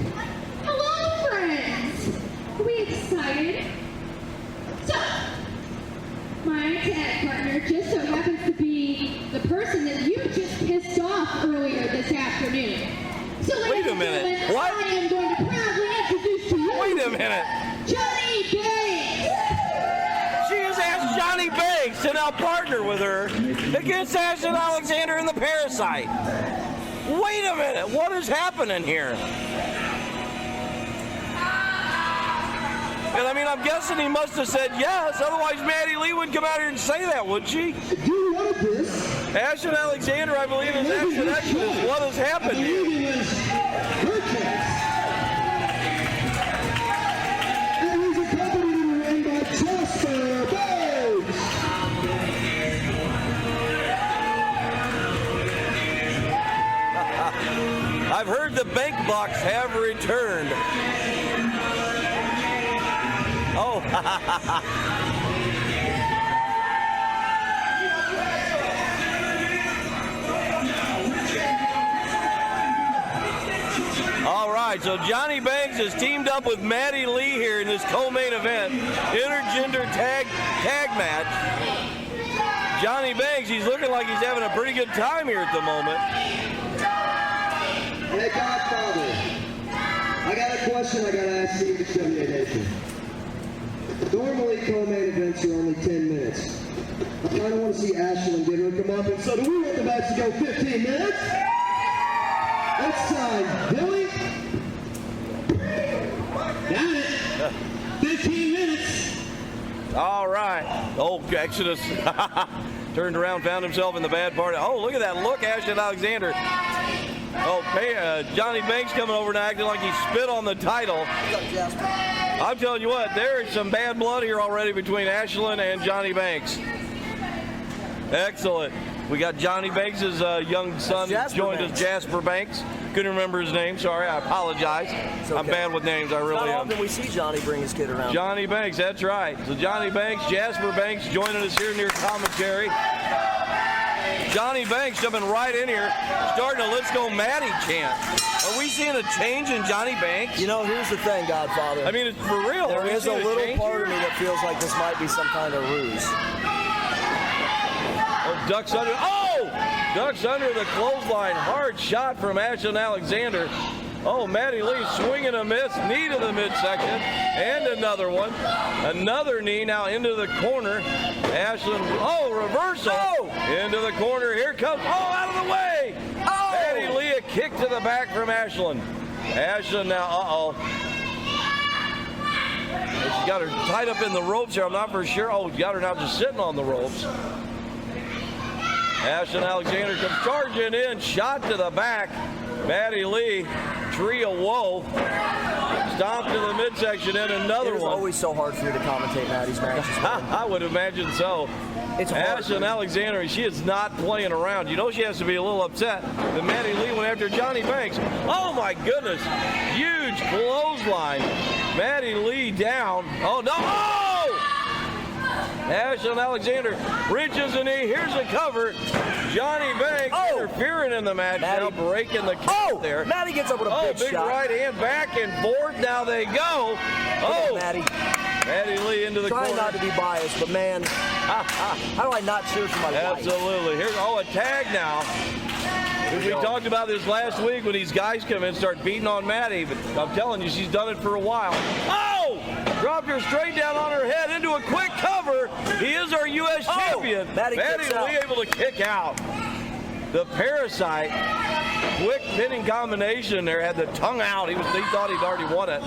Hello, friends! Are we excited? So, my tag partner just so happens to be the person that you just pissed off earlier this afternoon. So, Wait a minute. ladies and gentlemen, What? I am going to proudly introduce to you Wait a minute. Johnny Banks! She has asked Johnny Banks to now partner with her against Ashlin Alexander and the Parasite. Wait a minute. What is happening here? And I mean, I'm guessing he must have said yes. Otherwise, Maddie Lee wouldn't come out here and say that, would she? You wanted this. Ashlin Alexander, I believe, is Ashlin Exodus. What has happened I here? believe it was her choice. And he's accompanied in the ring by Jasper Banks. I've heard the bank bucks have returned. Oh, all right, so Johnny Banks has teamed up with Maddie Lee here in this co-main event, intergender tag match. Johnny Banks, he's looking like he's having a pretty good time here at the moment. Hey, Godfather, I got a question I got to ask CHWA Nation. Normally, co-main events are only 10 minutes. I kind of want to see Ashlin get her to come up, and so do we want the match to go 15 minutes? Let's sign Billy. Got it. 15 minutes. All right. Oh, Exodus turned around, found himself in the bad part. Oh, look at that look, Ashlin Alexander. Oh, Johnny Banks coming over and acting like he spit on the title. I'm telling you what, there is some bad blood here already between Ashlin and Johnny Banks. Excellent. We got Johnny Banks' young son joined us, Jasper Banks. Couldn't remember his name. Sorry, I apologize. Okay. I'm bad with names. I really am. Not often we see Johnny bring his kid around. Johnny Banks, that's right. So Johnny Banks, Jasper Banks joining us here near commentary. Johnny Banks jumping right in here, starting a Let's Go Maddie chant. Are we seeing a change in Johnny Banks? You know, here's the thing, Godfather. I mean, it's for real. There Are we is a seeing little change part of here? me that feels like this might be some kind of ruse. Oh, ducks under. Oh! Ducks under the clothesline. Hard shot from Ashlin Alexander. Oh, Maddie Lee swinging a miss. Knee to the midsection. And another one. Another knee now into the corner. Ashlin. Oh, reversal. Oh! Into the corner. Here comes. Oh, out of the way. Oh! Maddie Lee a kick to the back from Ashlin. Ashlin now. Uh-oh. She's got her tied up in the ropes here. I'm not for sure. Oh, got her now just sitting on the ropes. Ashlin Alexander comes charging in, shot to the back. Maddie Lee, tree of woe. Stomp to the midsection and another It is one. always so hard for you to commentate Maddie's matches. I would imagine so. It's hard. Ashlin Alexander, she is not playing around. You know she has to be a little upset that Maddie Lee went after Johnny Banks. Oh my goodness. Huge clothesline. Maddie Lee down. Oh no. Oh! Ashlin Alexander reaches a knee. Here's a cover. Johnny Banks interfering in the match. Now breaking the count there. Maddie gets up with a big shot. Right hand, back and forth. Now they go. Oh, Maddie Lee into the corner. Trying not to be biased, but man, how do I not cheer for my wife? Absolutely. Here's a tag now. We talked about this last week when these guys come in and start beating on Maddie, but I'm telling you, she's done it for a while. Oh! Dropped her straight down on her head into a quick cover. He is our U.S. champion. Maddie Lee able to kick out. The Parasite, quick pinning combination there, had the tongue out. He thought he'd already won it.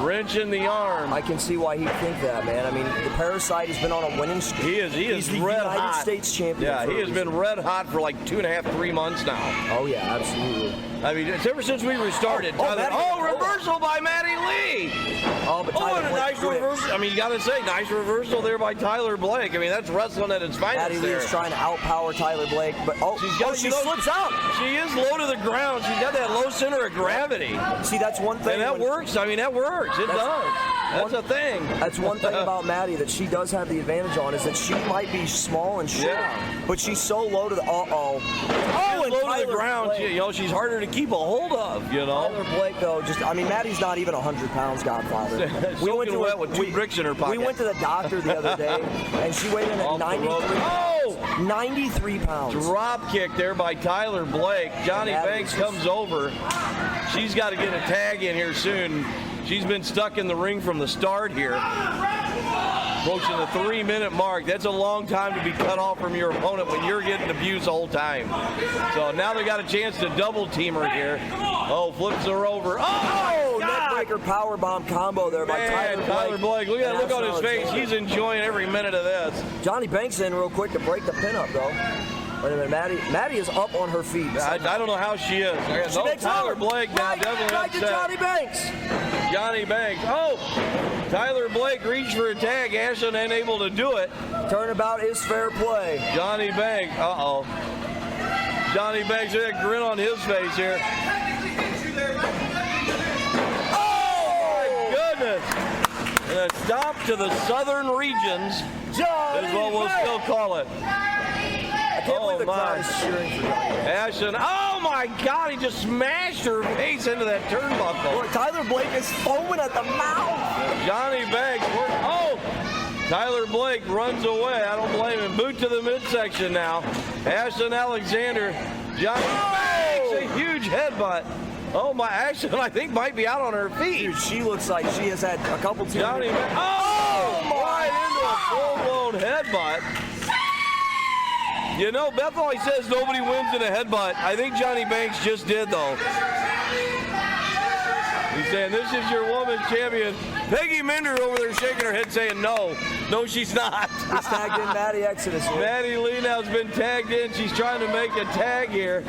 Wrench in the arm. I can see why he'd think that, man. I mean, the Parasite has been on a winning streak. He is He's the red United hot. States champion. Yeah, he has been red hot for like 2.5, 3 months now. Oh yeah, absolutely. I mean, it's ever since we restarted. Reversal by Maddie Lee. Oh, but what a nice reversal. I mean, you got to say, nice reversal there by Tyler Blake. I mean, that's wrestling at its finest. Maddie Lee is trying to outpower Tyler Blake, but she slips out. She is low to the ground. She's got that low center of gravity. See, that's one thing. And that works. I mean, that works. It does. That's a thing. That's one thing about Maddie that she does have the advantage on, is that she might be small and short, but she's so low to the and low to the ground. She's harder to keep a hold of. Tyler Blake, though, Maddie's not even 100 pounds, Godfather. We went to with 2 bricks in her pocket. We went to the doctor the other day, and she weighed in at 93 pounds. Drop kick there by Tyler Blake. Johnny Banks comes over. She's got to get a tag in here soon. She's been stuck in the ring from the start here. Approaching the 3-minute mark. That's a long time to be cut off from your opponent when you're getting abused the whole time. So now they got a chance to double team her here. Oh, flips her over. Oh, neckbreaker powerbomb combo there by Tyler Blake. Look at that look on his face. He's enjoying every minute of this. Johnny Banks in real quick to break the pin up, though. Wait a minute, Maddie is up on her feet. I don't know how she is. She makes Tyler Blake now definitely right to Johnny Banks. Johnny Banks. Oh, Tyler Blake reached for a tag. Ashlin ain't able to do it. Turnabout is fair play. Johnny Banks. Johnny Banks with that grin on his face here. Oh, my goodness. And a stop to the southern regions is what we'll still call it. I can't believe the crowd is cheering for Johnny. Ashlin, oh my God, he just smashed her face into that turnbuckle. Boy, Tyler Blake is foaming at the mouth. Johnny Banks, Tyler Blake runs away. I don't blame him. Boot to the midsection now. Ashlin Alexander, Johnny Banks, a huge headbutt. Oh my, Ashlin, I think might be out on her feet. Dude, she looks like she has had a couple teams. Johnny Banks, right into a full-blown headbutt. You know, Beth always says nobody wins in a headbutt. I think Johnny Banks just did, though. He's saying, this is your woman's champion. Peggy Minder over there shaking her head saying, no, she's not. He's tagged in Maddie Exodus here. Maddie Lee now's been tagged in. She's trying to make a tag here.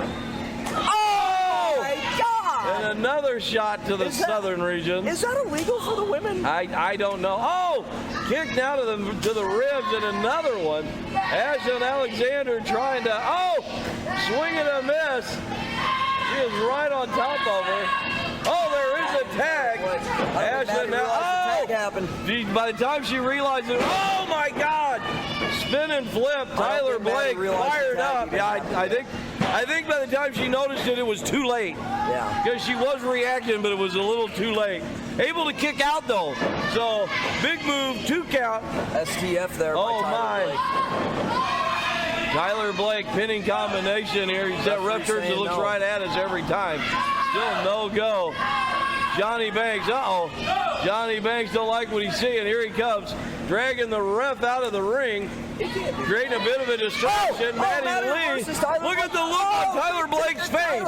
Oh! My God! And another shot to the southern region. Is that illegal for the women? I don't know. Oh! Kick now to the ribs and another one. Ashlin Alexander trying to, swing and a miss. She is right on top of her. Oh, there is a tag. Ashlin now, tag happened. By the time she realized it, oh my God! Spin and flip. Tyler Blake fired up. Yeah, I think by the time she noticed it, it was too late. Yeah. Because she was reacting, but it was a little too late. Able to kick out though. So big move, 2 count. STF there. Oh by Tyler Blake pinning combination here. He's that ref turns and looks right at us every time. Still no go. Johnny Banks, Johnny Banks don't like what he's seeing. Here he comes, dragging the ref out of the ring. creating a bit of a distraction. Maddie Lee, look at the look on Tyler Blake's face.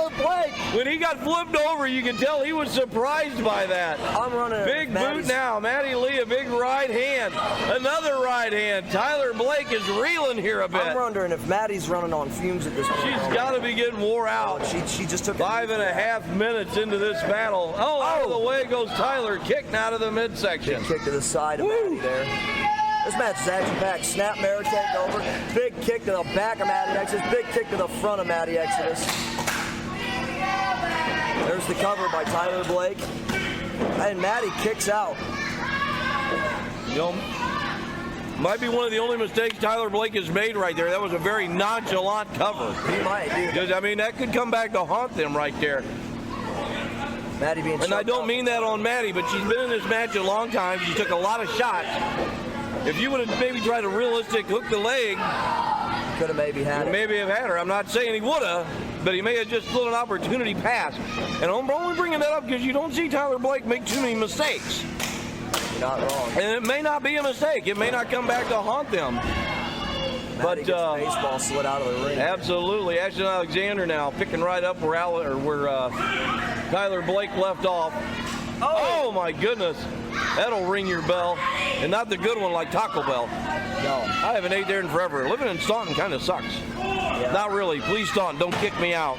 When he got flipped over, you can tell he was surprised by that. I'm running. Big boot now. Maddie Lee, a big right hand. Another right hand. Tyler Blake is reeling here a bit. I'm wondering if Maddie's running on fumes at this point. She's got to be getting wore out. She just took 5.5 minutes into this battle. Oh, out of the way goes Tyler, kicked out of the midsection. Big kick to the side of Maddie there. This match is action packed. Snap Mara takeover. Big kick to the back of Maddie Exodus. Big kick to the front of Maddie Exodus. There's the cover by Tyler Blake. And Maddie kicks out. You know, might be one of the only mistakes Tyler Blake has made right there. That was a very nonchalant cover. He might, dude. Because, I mean, that could come back to haunt them right there. Maddie being and I don't mean that on Maddie, but she's been in this match a long time. She took a lot of shots. If you would have maybe tried a realistic hook the leg, could have maybe had it. Maybe have had her. I'm not saying he would have, but he may have just let an opportunity pass. And I'm only bringing that up because you don't see Tyler Blake make too many mistakes. You're not wrong. And it may not be a mistake. It may not come back to haunt them. But baseball slid out of the ring. Absolutely. Ashlin Alexander now picking right up where Tyler Blake left off. Oh my goodness. That'll ring your bell. And not the good one like Taco Bell. No. I haven't ate there in forever. Living in Staunton kind of sucks. Yeah. Not really. Please, Staunton, don't kick me out.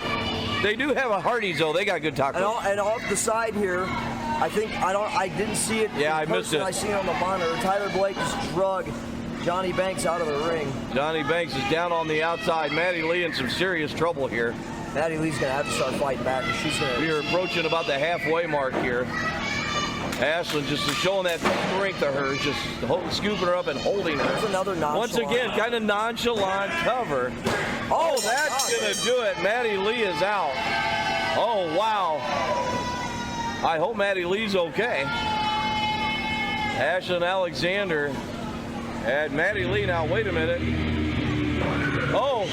They do have a Hardee's though. They got good tacos. And off the side here, I didn't see it. Yeah, I missed it. I seen it on the monitor. Tyler Blake just drug Johnny Banks out of the ring. Johnny Banks is down on the outside. Maddie Lee in some serious trouble here. Maddie Lee's gonna have to start fighting back. We are approaching about the halfway mark here. Ashlin just showing that strength of hers, just scooping her up and holding her. There's another nonchalant. Once again, kind of nonchalant cover. Oh, that's going to do it. Maddie Lee is out. Oh, wow. I hope Maddie Lee's okay. Ashlin Alexander and Maddie Lee now. Wait a minute. Oh,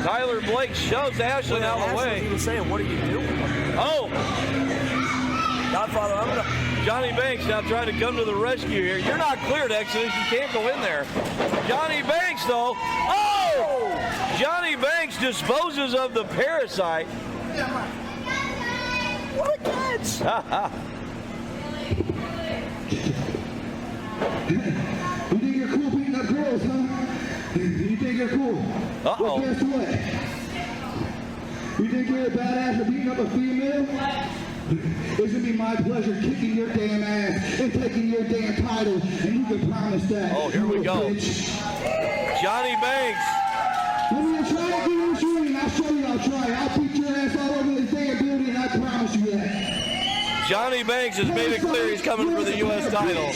Tyler Blake shoves Ashlin out of the way. He was saying, what are you doing? Oh. Godfather, Johnny Banks now trying to come to the rescue here. You're not cleared, Exodus. You can't go in there. Johnny Banks, though. Oh! Johnny Banks disposes of the parasite. What a catch! You think you're cool beating up girls, huh? You think you're cool? Uh-oh. Well, guess what? You think you're a badass for beating up a female? It's going to be my pleasure kicking your damn ass and taking your damn title, and you can promise that. Oh, here we go. Bitch. Johnny Banks. Let me try to do this ring. I'll show you I'll try. I'll beat your ass all over this damn building, I promise you that. Johnny Banks has made it clear he's coming for the U.S. title.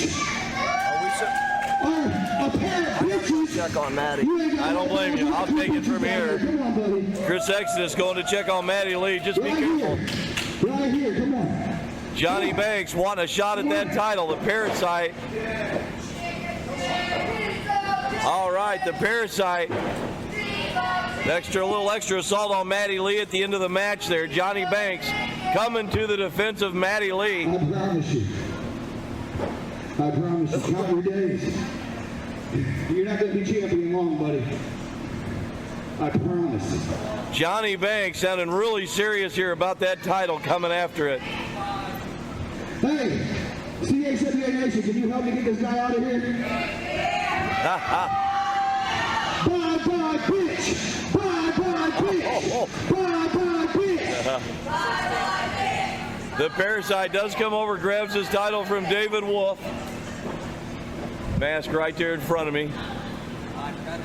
A pair of bitches. Check on Maddie. I don't blame you. I'll take it from here. Come on, buddy. Chris Exodus going to check on Maddie Lee. Just be careful. Right here, come on. Johnny Banks wanting a shot at that title, the Parasite. All right, the Parasite. Little extra assault on Maddie Lee at the end of the match there. Johnny Banks coming to the defense of Maddie Lee. I promise you. Count your days. You're not going to be champion long, buddy. I promise. Johnny Banks sounding really serious here about that title coming after it. Hey, CHWA Nation, can you help me get this guy out of here? Bye-bye, bitch! Bye-bye, bitch! Bye-bye, bitch! The Parasite does come over, grabs his title from David Wolf. Mask right there in front of me.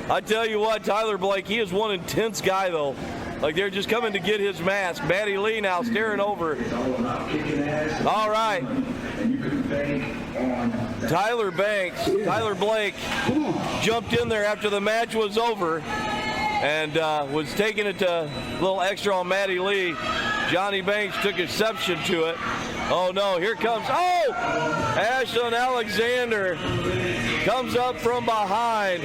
I tell you what, Tyler Blake, he is one intense guy, though. Like, they're just coming to get his mask. Maddie Lee now staring over. All right. Tyler Blake jumped in there after the match was over and was taking it to a little extra on Maddie Lee. Johnny Banks took exception to it. Oh, no, here comes, Ashlin Alexander comes up from behind.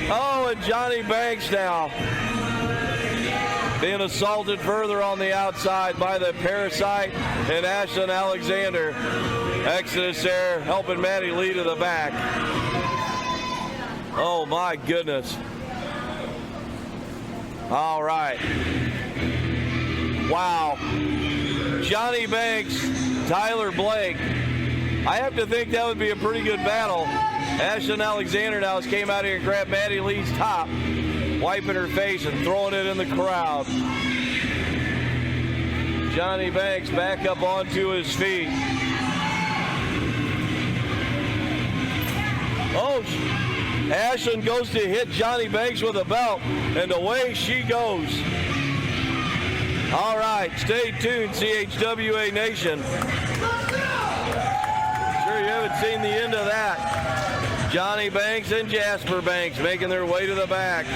Oh, and Johnny Banks now being assaulted further on the outside by the Parasite and Ashlin Alexander. Exodus there helping Maddie Lee to the back. Oh my goodness. All right. Wow. Johnny Banks, Tyler Blake. I have to think that would be a pretty good battle. Ashlin Alexander now has came out here and grabbed Maddie Lee's top, wiping her face and throwing it in the crowd. Johnny Banks back up onto his feet. Oh, Ashlin goes to hit Johnny Banks with a belt, and away she goes. All right, stay tuned, CHWA Nation. Sure you haven't seen the end of that. Johnny Banks and Jasper Banks making their way to the back.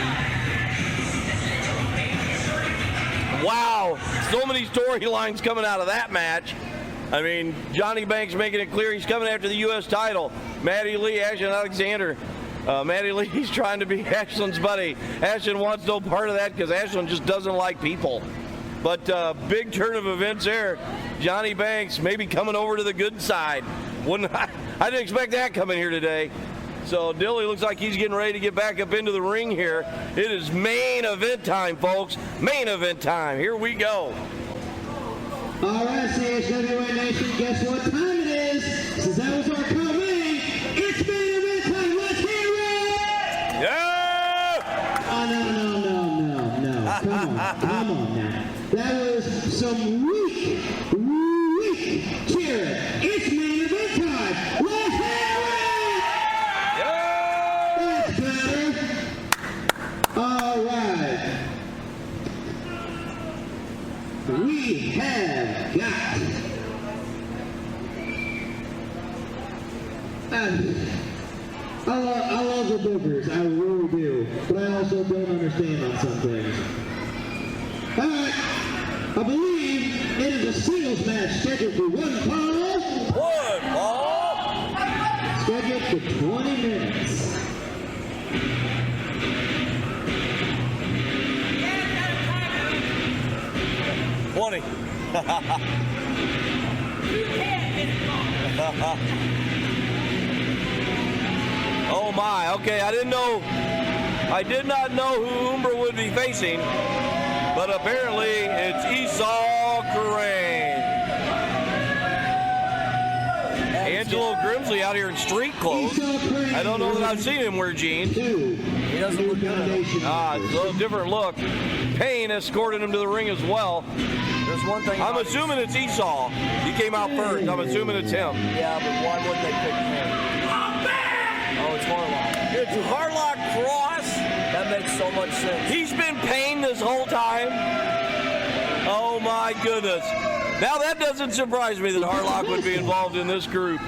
Wow, so many storylines coming out of that match. I mean, Johnny Banks making it clear he's coming after the U.S. title. Maddie Lee, Ashlin Alexander. Maddie Lee's trying to be Ashlin's buddy. Ashlin wants no part of that because Ashlin just doesn't like people. But big turn of events there. Johnny Banks maybe coming over to the good side. I didn't expect that coming here today. So Dilly looks like he's getting ready to get back up into the ring here. It is main event time, folks. Main event time. Here we go. All right, CHWA Nation, guess what time it is? Since that was our co-main, it's main event time. Let's hear it! Yeah! Oh, no. Come on now. That was some weak cheering. It's main event time. Let's hear it! Yeah! That's better. All right. We have got I love the bookers, I really do, but I also don't understand on some things. Alright, I believe it is a singles match scheduled for one fall. Scheduled for 20 minutes. Oh my, okay, I did not know who Umbra would be facing, but apparently it's Esau Crane. Angelo Grimsley out here in street clothes. I don't know that I've seen him wear jeans. He doesn't look good. It's a little different look. Payne escorted him to the ring as well. There's one thing. I'm assuming it's Esau. He came out first. I'm assuming it's him. Yeah, but why wouldn't they pick him? Oh, it's Harlock. It's Harlock Cross. That makes so much sense. He's been Payne this whole time. Oh my goodness. Now that doesn't surprise me that Harlock would be involved in this group.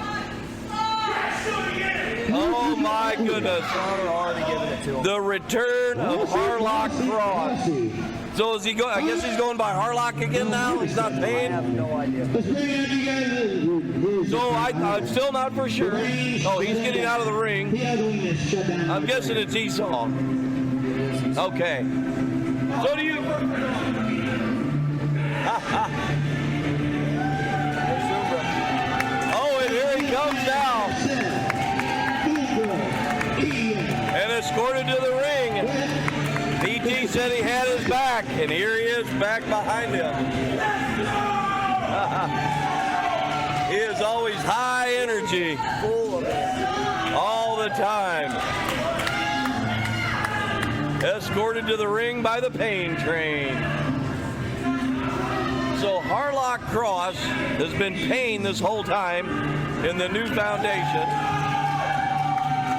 Oh my goodness. The return of Harlock Cross. So is he going? I guess he's going by Harlock again now. He's not Payne. I have no idea. So I'm still not for sure. Oh, he's getting out of the ring. I'm guessing it's Esau. Okay. So do you? Oh, and here he comes now. And escorted to the ring. BT said he had his back, and here he is back behind him. He is always high energy. All the time. Escorted to the ring by the Payne train. So Harlock Cross has been Payne this whole time in the new foundation.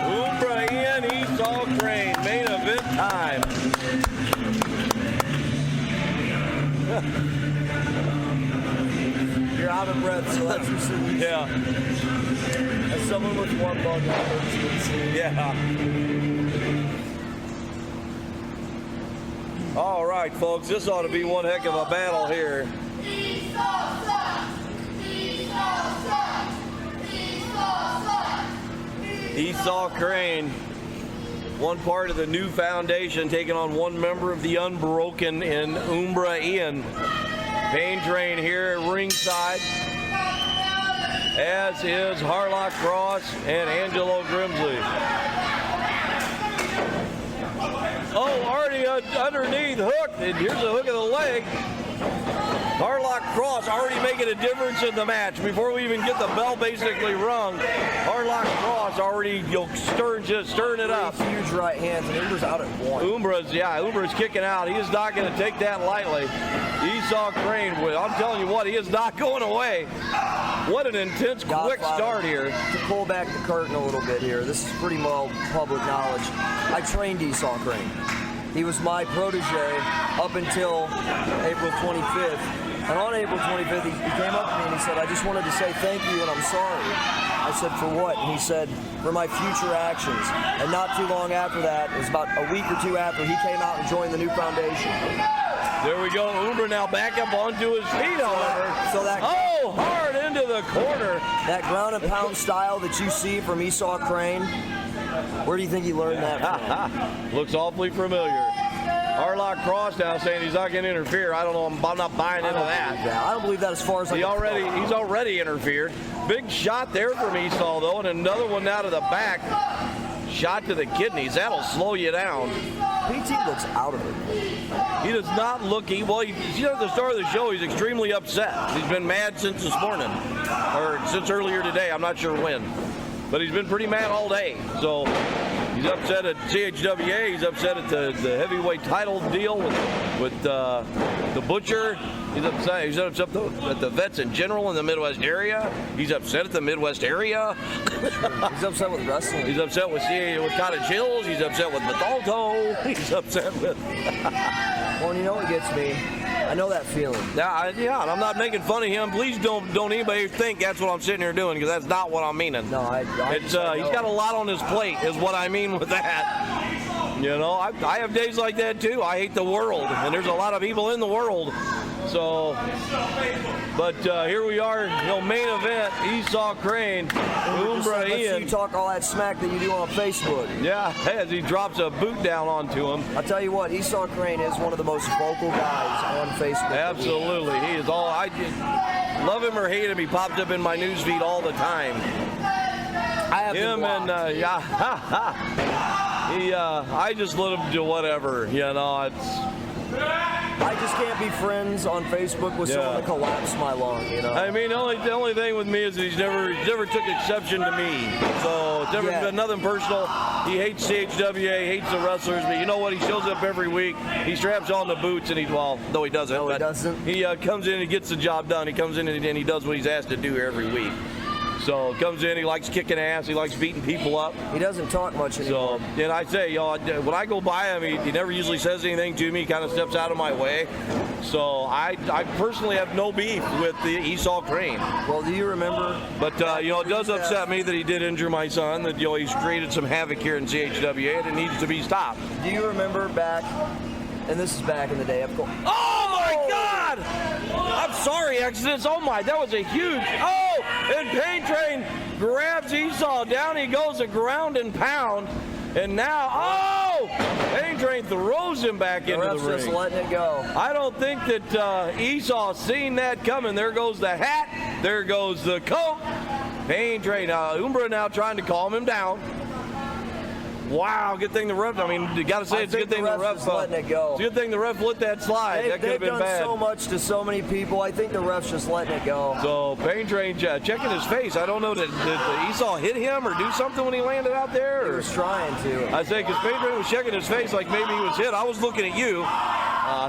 Umbra in Esau Crane, main event time. You're out of breath, so that's your solution. Yeah. As someone with one bug, Yeah. All right, folks, this ought to be one heck of a battle here. Esau sucks! Esau sucks! Esau sucks! Esau Crane, one part of the new foundation, taking on one member of the Unbroken in Umbra Ian. Payne train here at ringside, as is Harlock Cross and Angelo Grimsley. Oh, already underneath hook, and here's a hook of the leg. Harlock Cross already making a difference in the match. Before we even get the bell basically rung, Harlock Cross already stirring it up. Huge right hands, and Umbra's out at one. Umbra's kicking out. He is not going to take that lightly. Esau Crane, I'm telling you what, he is not going away. What an intense, quick start here. To pull back the curtain a little bit here, this is pretty well public knowledge. I trained Esau Crane. He was my protege up until April 25th. And on April 25th, he came up to me and he said, I just wanted to say thank you and I'm sorry. I said, for what? And he said, for my future actions. And not too long after that, it was about a week or two after, he came out and joined the new foundation. There we go. Umbra now back up onto his feet, however. Hard into the corner. That ground and pound style that you see from Esau Crane, where do you think he learned that from? Looks awfully familiar. Harlock Cross now saying he's not going to interfere. I don't know. I'm not buying into that. I don't believe that as far as he's already interfered. Big shot there from Esau, though, and another one now to the back. Shot to the kidneys. That'll slow you down. PT looks out of it. He does not look. At the start of the show, he's extremely upset. He's been mad since this morning, or since earlier today. I'm not sure when. But he's been pretty mad all day. So he's upset at CHWA. He's upset at the heavyweight title deal with the Butcher. He's upset. He's upset at the vets in general in the Midwest area. He's upset at the Midwest area. He's upset with wrestling. He's upset with Cottage Hills. He's upset with Bethalto. He's upset with. Well, you know what gets me? I know that feeling. Yeah, and I'm not making fun of him. Please don't anybody think that's what I'm sitting here doing, because that's not what I'm meaning. No, he's got a lot on his plate, is what I mean with that. You know, I have days like that too. I hate the world, and there's a lot of people in the world. So, but here we are, main event, Esau Crane, Umbra Ian. You talk all that smack that you do on Facebook. Yeah, as he drops a boot down onto him. I'll tell you what, Esau Crane is one of the most vocal guys on Facebook. Absolutely, he is all, I love him or hate him, he popped up in my newsfeed all the time. I have him and, I just let him do whatever, I just can't be friends on Facebook with someone that collapsed my lung, I mean, the only thing with me is that he's never took exception to me. So it's never been nothing personal. He hates CHWA, hates the wrestlers, but you know what? He shows up every week. He straps on the boots, and no, he doesn't. No, he doesn't. He comes in and gets the job done. He comes in and he does what he's asked to do every week. So comes in, he likes kicking ass, he likes beating people up. He doesn't talk much anymore. So, and I say, when I go by him, he never usually says anything to me. He kind of steps out of my way. So I personally have no beef with the Esau Crane. Well, do you remember? But it does upset me that he did injure my son. That he's created some havoc here in CHWA, and it needs to be stopped. Do you remember back? And this is back in the day, of course. Oh my God! I'm sorry, accidents. Oh my, that was a huge. Oh, and Pain Train grabs Esau. Down he goes, a ground and pound. And now, Pain Train throws him back into the ring. Just letting it go. I don't think that Esau seen that coming. There goes the hat. There goes the coat. Pain Train. Umbra now trying to calm him down. Wow, good thing the ref. I mean, you got to say it's a good thing the ref letting it go. It's a good thing the ref let that slide. That could have been bad. They've done so much to so many people. I think the ref's just letting it go. So Pain Train checking his face. I don't know, did Esau hit him or do something when he landed out there? Or? He was trying to. I say because Pain Train was checking his face like maybe he was hit. I was looking at you,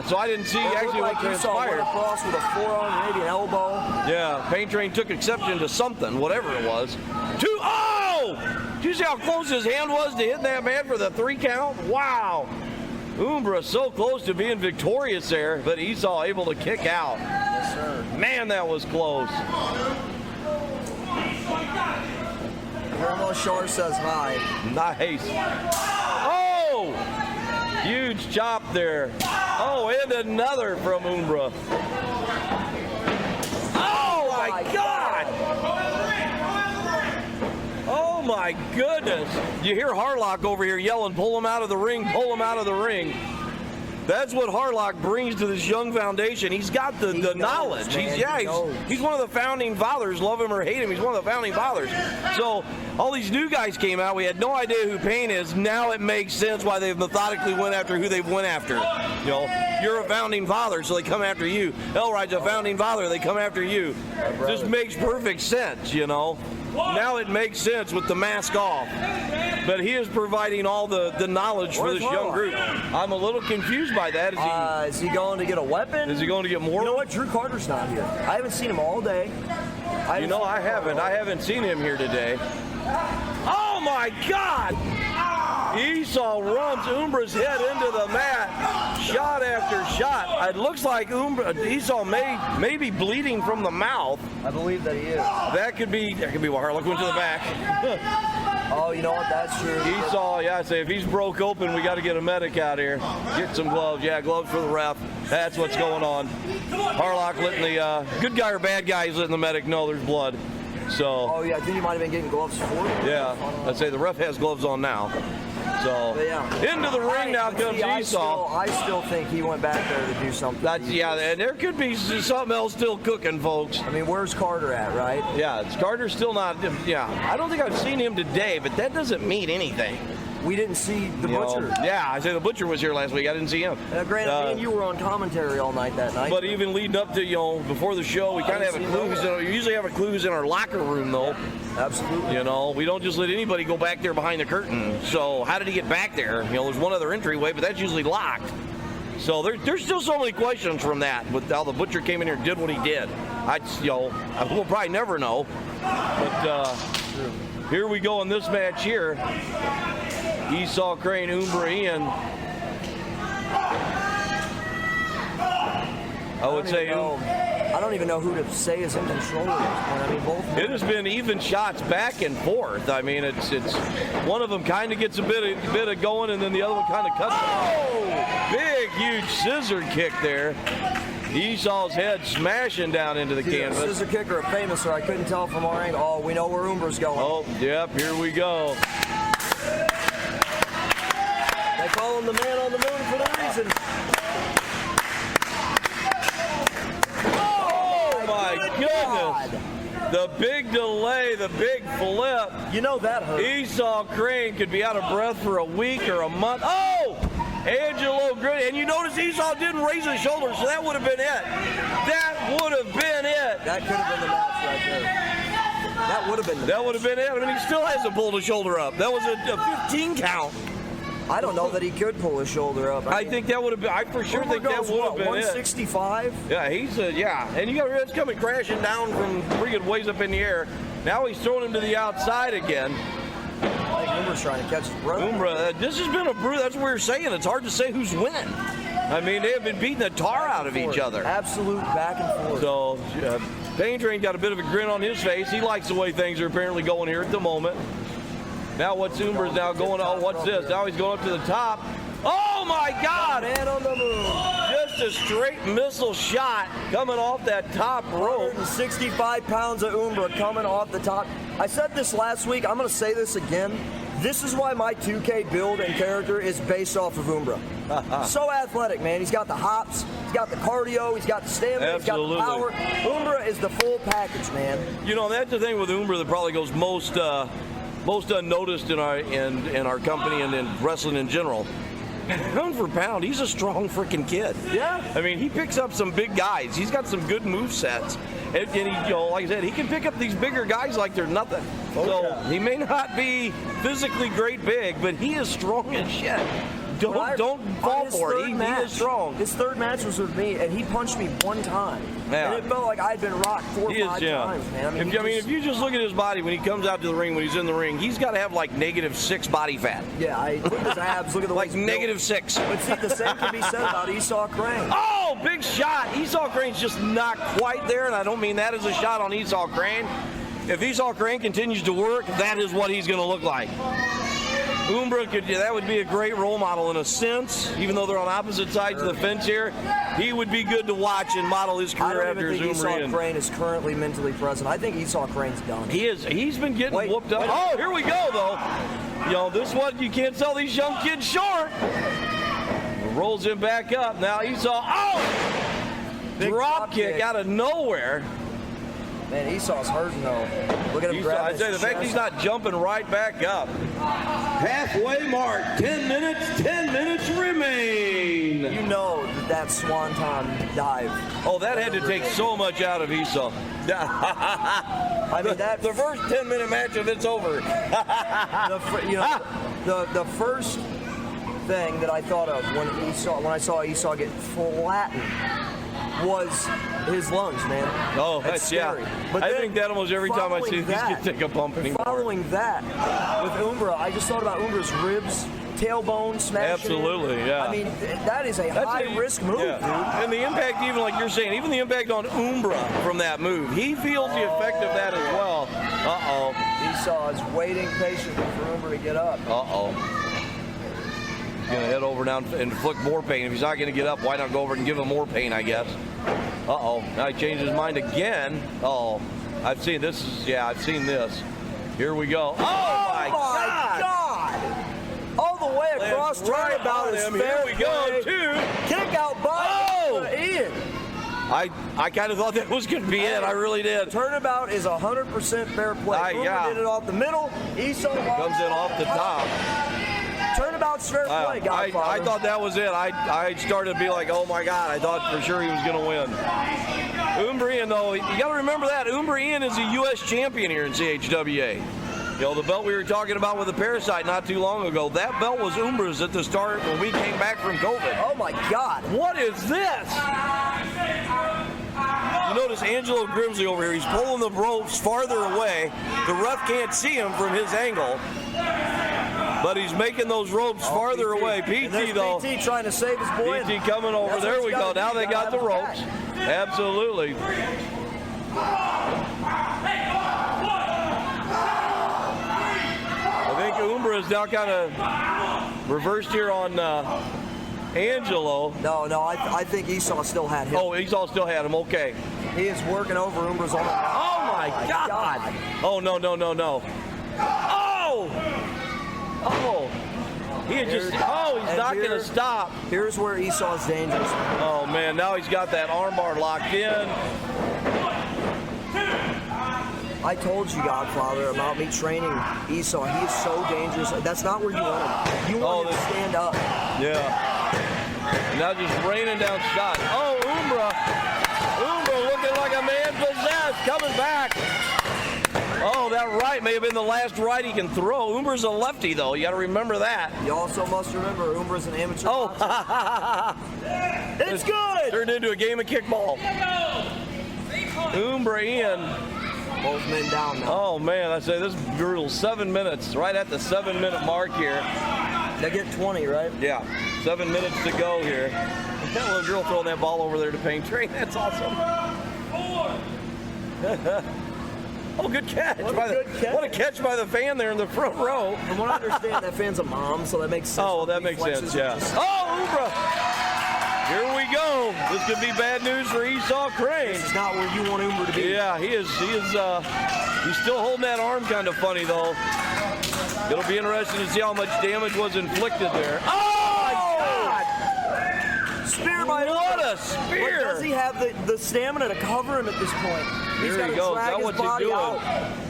so I didn't see actually what transpired. Esau went across with a forearm, maybe an elbow. Yeah, Pain Train took exception to something, whatever it was. Did you see how close his hand was to hitting that man for the 3 count? Wow. Umbra so close to being victorious there, but Esau able to kick out. Yes, sir. Man, that was close. Grandma Shar says hi. Nice. Oh! Huge chop there. Oh, and another from Umbra. Oh, my God! Oh my goodness. You hear Harlock over here yelling, pull him out of the ring, pull him out of the ring. That's what Harlock brings to this young foundation. He's got the knowledge. He's one of the founding fathers. Love him or hate him, he's one of the founding fathers. So all these new guys came out. We had no idea who Payne is. Now it makes sense why they've methodically went after who they've went after. You know, you're a founding father, so they come after you. Elride's a founding father, they come after you. Just makes perfect sense, you know. Now it makes sense with the mask off. But he is providing all the knowledge for this young group. I'm a little confused by that. Is he going to get a weapon? Is he going to get more? You know what? Drew Carter's not here. I haven't seen him all day. I haven't seen him here today. Oh my God! Esau runs Umbra's head into the mat, shot after shot. It looks like Esau may be bleeding from the mouth. I believe that he is. That could be why Harlock went to the back. Oh, you know what? That's true. Esau, yeah, I say if he's broke open, we got to get a medic out here. Get some gloves. Yeah, gloves for the ref. That's what's going on. Harlock letting the good guy or bad guy, he's letting the medic know there's blood. So. Oh yeah, I think he might have been getting gloves for it. Yeah, I'd say the ref has gloves on now. So into the ring now comes Esau. I still think he went back there to do something. And there could be something else still cooking, folks. I mean, where's Carter at, right? Yeah, Carter's still not. Yeah, I don't think I've seen him today, but that doesn't mean anything. We didn't see the Butcher. Yeah, I say the Butcher was here last week. I didn't see him. Granted, me and you were on commentary all night that night. But even leading up to, before the show, we kind of have a clue. We usually have a clues in our locker room, though. Yeah, absolutely. We don't just let anybody go back there behind the curtain. So how did he get back there? There's one other entryway, but that's usually locked. So there's still so many questions from that with how the Butcher came in here and did what he did. We'll probably never know. But here we go in this match here. Esau, Crane, Umbra, Ian. I would say. I don't even know who to say is in control at this point. I mean, both. It has been even shots back and forth. I mean, it's one of them kind of gets a bit of going, and then the other one kind of cuts. Oh! Big, huge scissor kick there. Esau's head smashing down into the canvas. A scissor kick or a famous, or I couldn't tell from our angle. Oh, we know where Umbra's going. Oh, yep, here we go. They call him the man on the moon for the reason. Oh my goodness. The big delay, the big flip. You know that hurt. Esau Crane could be out of breath for a week or a month. Oh! Angelo, and you notice Esau didn't raise his shoulders, so that would have been it. That would have been it. That could have been the match right there. That would have been the That would have been it. I mean, he still hasn't pulled his shoulder up. That was a 15 count. I don't know that he could pull his shoulder up. I think that would have been. I for sure think that would have been 165? It. Yeah, he's and you got it's coming crashing down from freaking ways up in the air. Now he's throwing him to the outside again. I think Umbra's trying to catch his breath. Umbra, this has been a brew. That's what we're saying. It's hard to say who's winning. I mean, they have been beating the tar out of each other. Absolute back and forth. So, Pain Train got a bit of a grin on his face. He likes the way things are apparently going here at the moment. Now what's Umbra's now going on? What's this? Now he's going up to the top. Oh my God! Man on the moon. Just a straight missile shot coming off that top rope. 165 pounds of Umbra coming off the top. I said this last week. I'm going to say this again. This is why my 2K build and character is based off of Umbra. So athletic, man. He's got the hops, he's got the cardio, he's got the stamina, Absolutely. He's got the power. Umbra is the full package, man. That's the thing with Umbra that probably goes most unnoticed in our company and in wrestling in general. Pound for pound, he's a strong freaking kid. Yeah. I mean, he picks up some big guys. He's got some good move sets. And he, like I said, he can pick up these bigger guys like they're nothing. He may not be physically great big, but he is strong as shit. Don't fall for it. He is strong. His third match was with me, and he punched me one time. Yeah. And it felt like I'd been rocked 4 or 5 times, man. If you just look at his body when he comes out to the ring, when he's in the ring, he's got to have like -6 body fat. Yeah, look at his abs, look at the like -6. But see, the same can be said about Esau Crane. Oh, big shot. Esau Crane's just not quite there, and I don't mean that as a shot on Esau Crane. If Esau Crane continues to work, that is what he's going to look like. Umbra that would be a great role model in a sense, even though they're on opposite sides of the fence here. He would be good to watch and model his career after his Umbra. Esau Crane is currently mentally present. I think Esau Crane's done. He is. He's been getting whooped up. Oh, here we go though. This one you can't sell these young kids short. rolls him back up. Now Esau, Big drop kick out of nowhere. Man, Esau's hurting though. Look at him grab I his tell you, the fact chest. he's not jumping right back up. Halfway mark, 10 minutes remain. You know that swanton dive. Oh, that had to take so much out of Esau. I mean, the first 10-minute match of it's over. the first thing that I thought of when I saw Esau get flattened was his lunge, man. Oh, that's scary. yeah. But I then, think that almost every time I see these kids take a bump anymore. Following that, with Umbra, I just thought about Umbra's ribs, tailbone smashing. Absolutely, yeah. I mean, that is a high-risk move, dude. And the impact, even like you're saying, even the impact on Umbra from that move, he feels the effect of that as well. Uh-oh. Esau is waiting patiently for Umbra to get up. Uh-oh. He's going to head over now and inflict more pain. If he's not going to get up, why not go over and give him more pain, I guess? Uh-oh. Now he changed his mind again. Oh, I've seen this. I've seen this. Here we go. Oh, my God! All the way across turnabout is fair. Here we go, too. Kick out by Ian. I kind of thought that was going to be it. I really did. Turnabout is 100% fair play. Umbra did it off the middle. Esau comes in off the top. Turnabout's fair play, Godfather. I thought that was it. I started to be like, oh my God, I thought for sure he was going to win. Umbra Ian, though, you got to remember that. Umbra Ian is a U.S. champion here in CHWA. You know, the belt we were talking about with the Parasite not too long ago, that belt was Umbra's at the start when we came back from COVID. Oh my God. What is this? You notice Angelo Grimsley over here, he's pulling the ropes farther away. The ref can't see him from his angle. But he's making those ropes farther away. PT, though. PT trying to save his boy. PT coming over. There we go. Now they got the ropes. Absolutely. I think Umbra is now kind of reversed here on Angelo. No, I think Esau still had him. Oh, Esau still had him. Okay. He is working over Umbra's arm. Oh, my God. Oh, no. Oh! He had just, he's not going to stop. Here's where Esau's dangerous. Oh, man, now he's got that armbar locked in. I told you, Godfather, about me training Esau. He is so dangerous. That's not where you want him. You want him to stand up. Yeah. And now just raining down shots. Oh, Umbra looking like a man possessed, coming back. Oh, that right may have been the last right he can throw. Umbra's a lefty, though. You got to remember that. You also must remember Umbra's an amateur. Oh, it's good. Turned into a game of kickball. Umbra Ian. Both men down now. Oh, man, I say this is brutal. 7 minutes, right at the 7-minute mark here. They get 20, right? Yeah, 7 minutes to go here. That little girl throwing that ball over there to Pain Train. That's awesome. Oh, good catch. What a catch by the fan there in the front row. From what I understand, that fan's a mom, so that makes sense. Oh, well, that makes sense, yeah. Oh, Umbra! Here we go. This could be bad news for Esau Crane. This is not where you want Umbra to be. Yeah, he's still holding that arm kind of funny, though. It'll be interesting to see how much damage was inflicted there. Oh, my God! Spear by What a spear! But does he have the stamina to cover him at this point? He's got to drag his body out,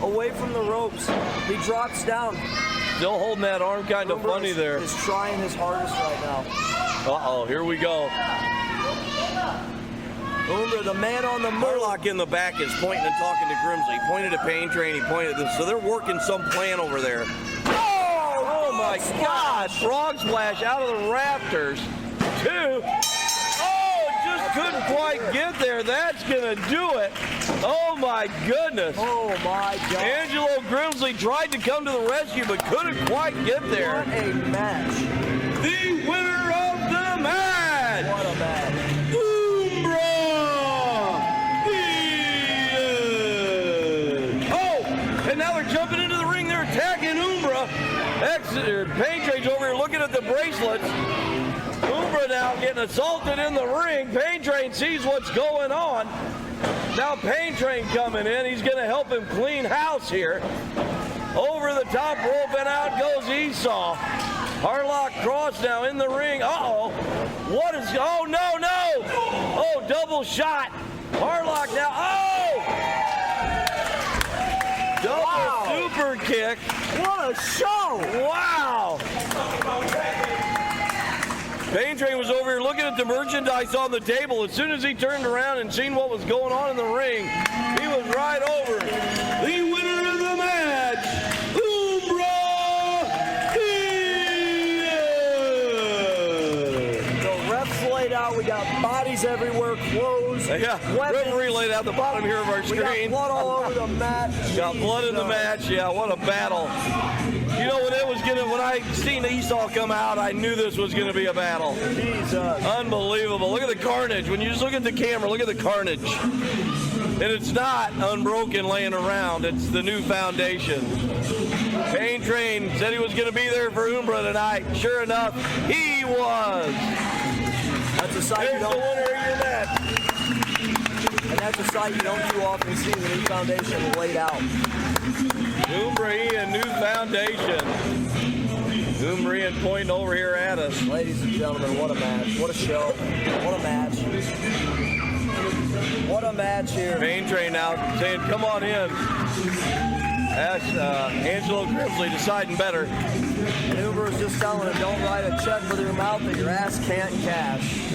away from the ropes. He drops down. Still holding that arm kind of funny there. He's trying his hardest right now. Uh-oh, here we go. Umbra, the man on the move. Marlock in the back is pointing and talking to Grimsley. He pointed at Pain Train, he pointed at this. So they're working some plan over there. Oh my God! Frog splash out of the rafters. 2. Just couldn't quite get there. That's gonna do it. Oh my goodness. Oh my God. Angelo Grimsley tried to come to the rescue but couldn't quite get there. What a match. The winner of the match. What a match. Umbra Ian. Oh, and now they're jumping into the ring. They're attacking Umbra. Pain Train's over here looking at the bracelets. Umbra now getting assaulted in the ring. Pain Train sees what's going on. Now Pain Train coming in. He's going to help him clean house here. Over the top rope and out goes Esau. Harlock cross now in the ring. Uh-oh. What is, oh, no, no. Oh, double shot. Harlock now, oh! Double super kick. What a show! Wow! Pain Train was over here looking at the merchandise on the table. As soon as he turned around and seen what was going on in the ring, he was right over. The winner of the match, Umbra! The refs laid out. We got bodies everywhere, clothes, Yeah, weapons. referee laid out the bottom here of our We got screen. blood all over the mat. Got blood in the match. Yeah, what a battle. You know, when I seen Esau come out, I knew this was going to be a battle. Jesus. Unbelievable. Look at the carnage. When you just look at the camera, look at the carnage. And it's not unbroken laying around. It's the new foundation. Pain Train said he was going to be there for Umbra tonight. Sure enough, he was. That's a sight you There's the don't. winner of your match. And that's a sight you don't too often see. The new foundation laid out. Umbra and new foundation. Umbra pointing over here at us. Ladies and gentlemen, what a match. What a show. What a match. What a match here. Pain Train now saying, come on in. That's Angelo Grimsley deciding better. And Uber is just telling him, don't write a check with your mouth that your ass can't cash.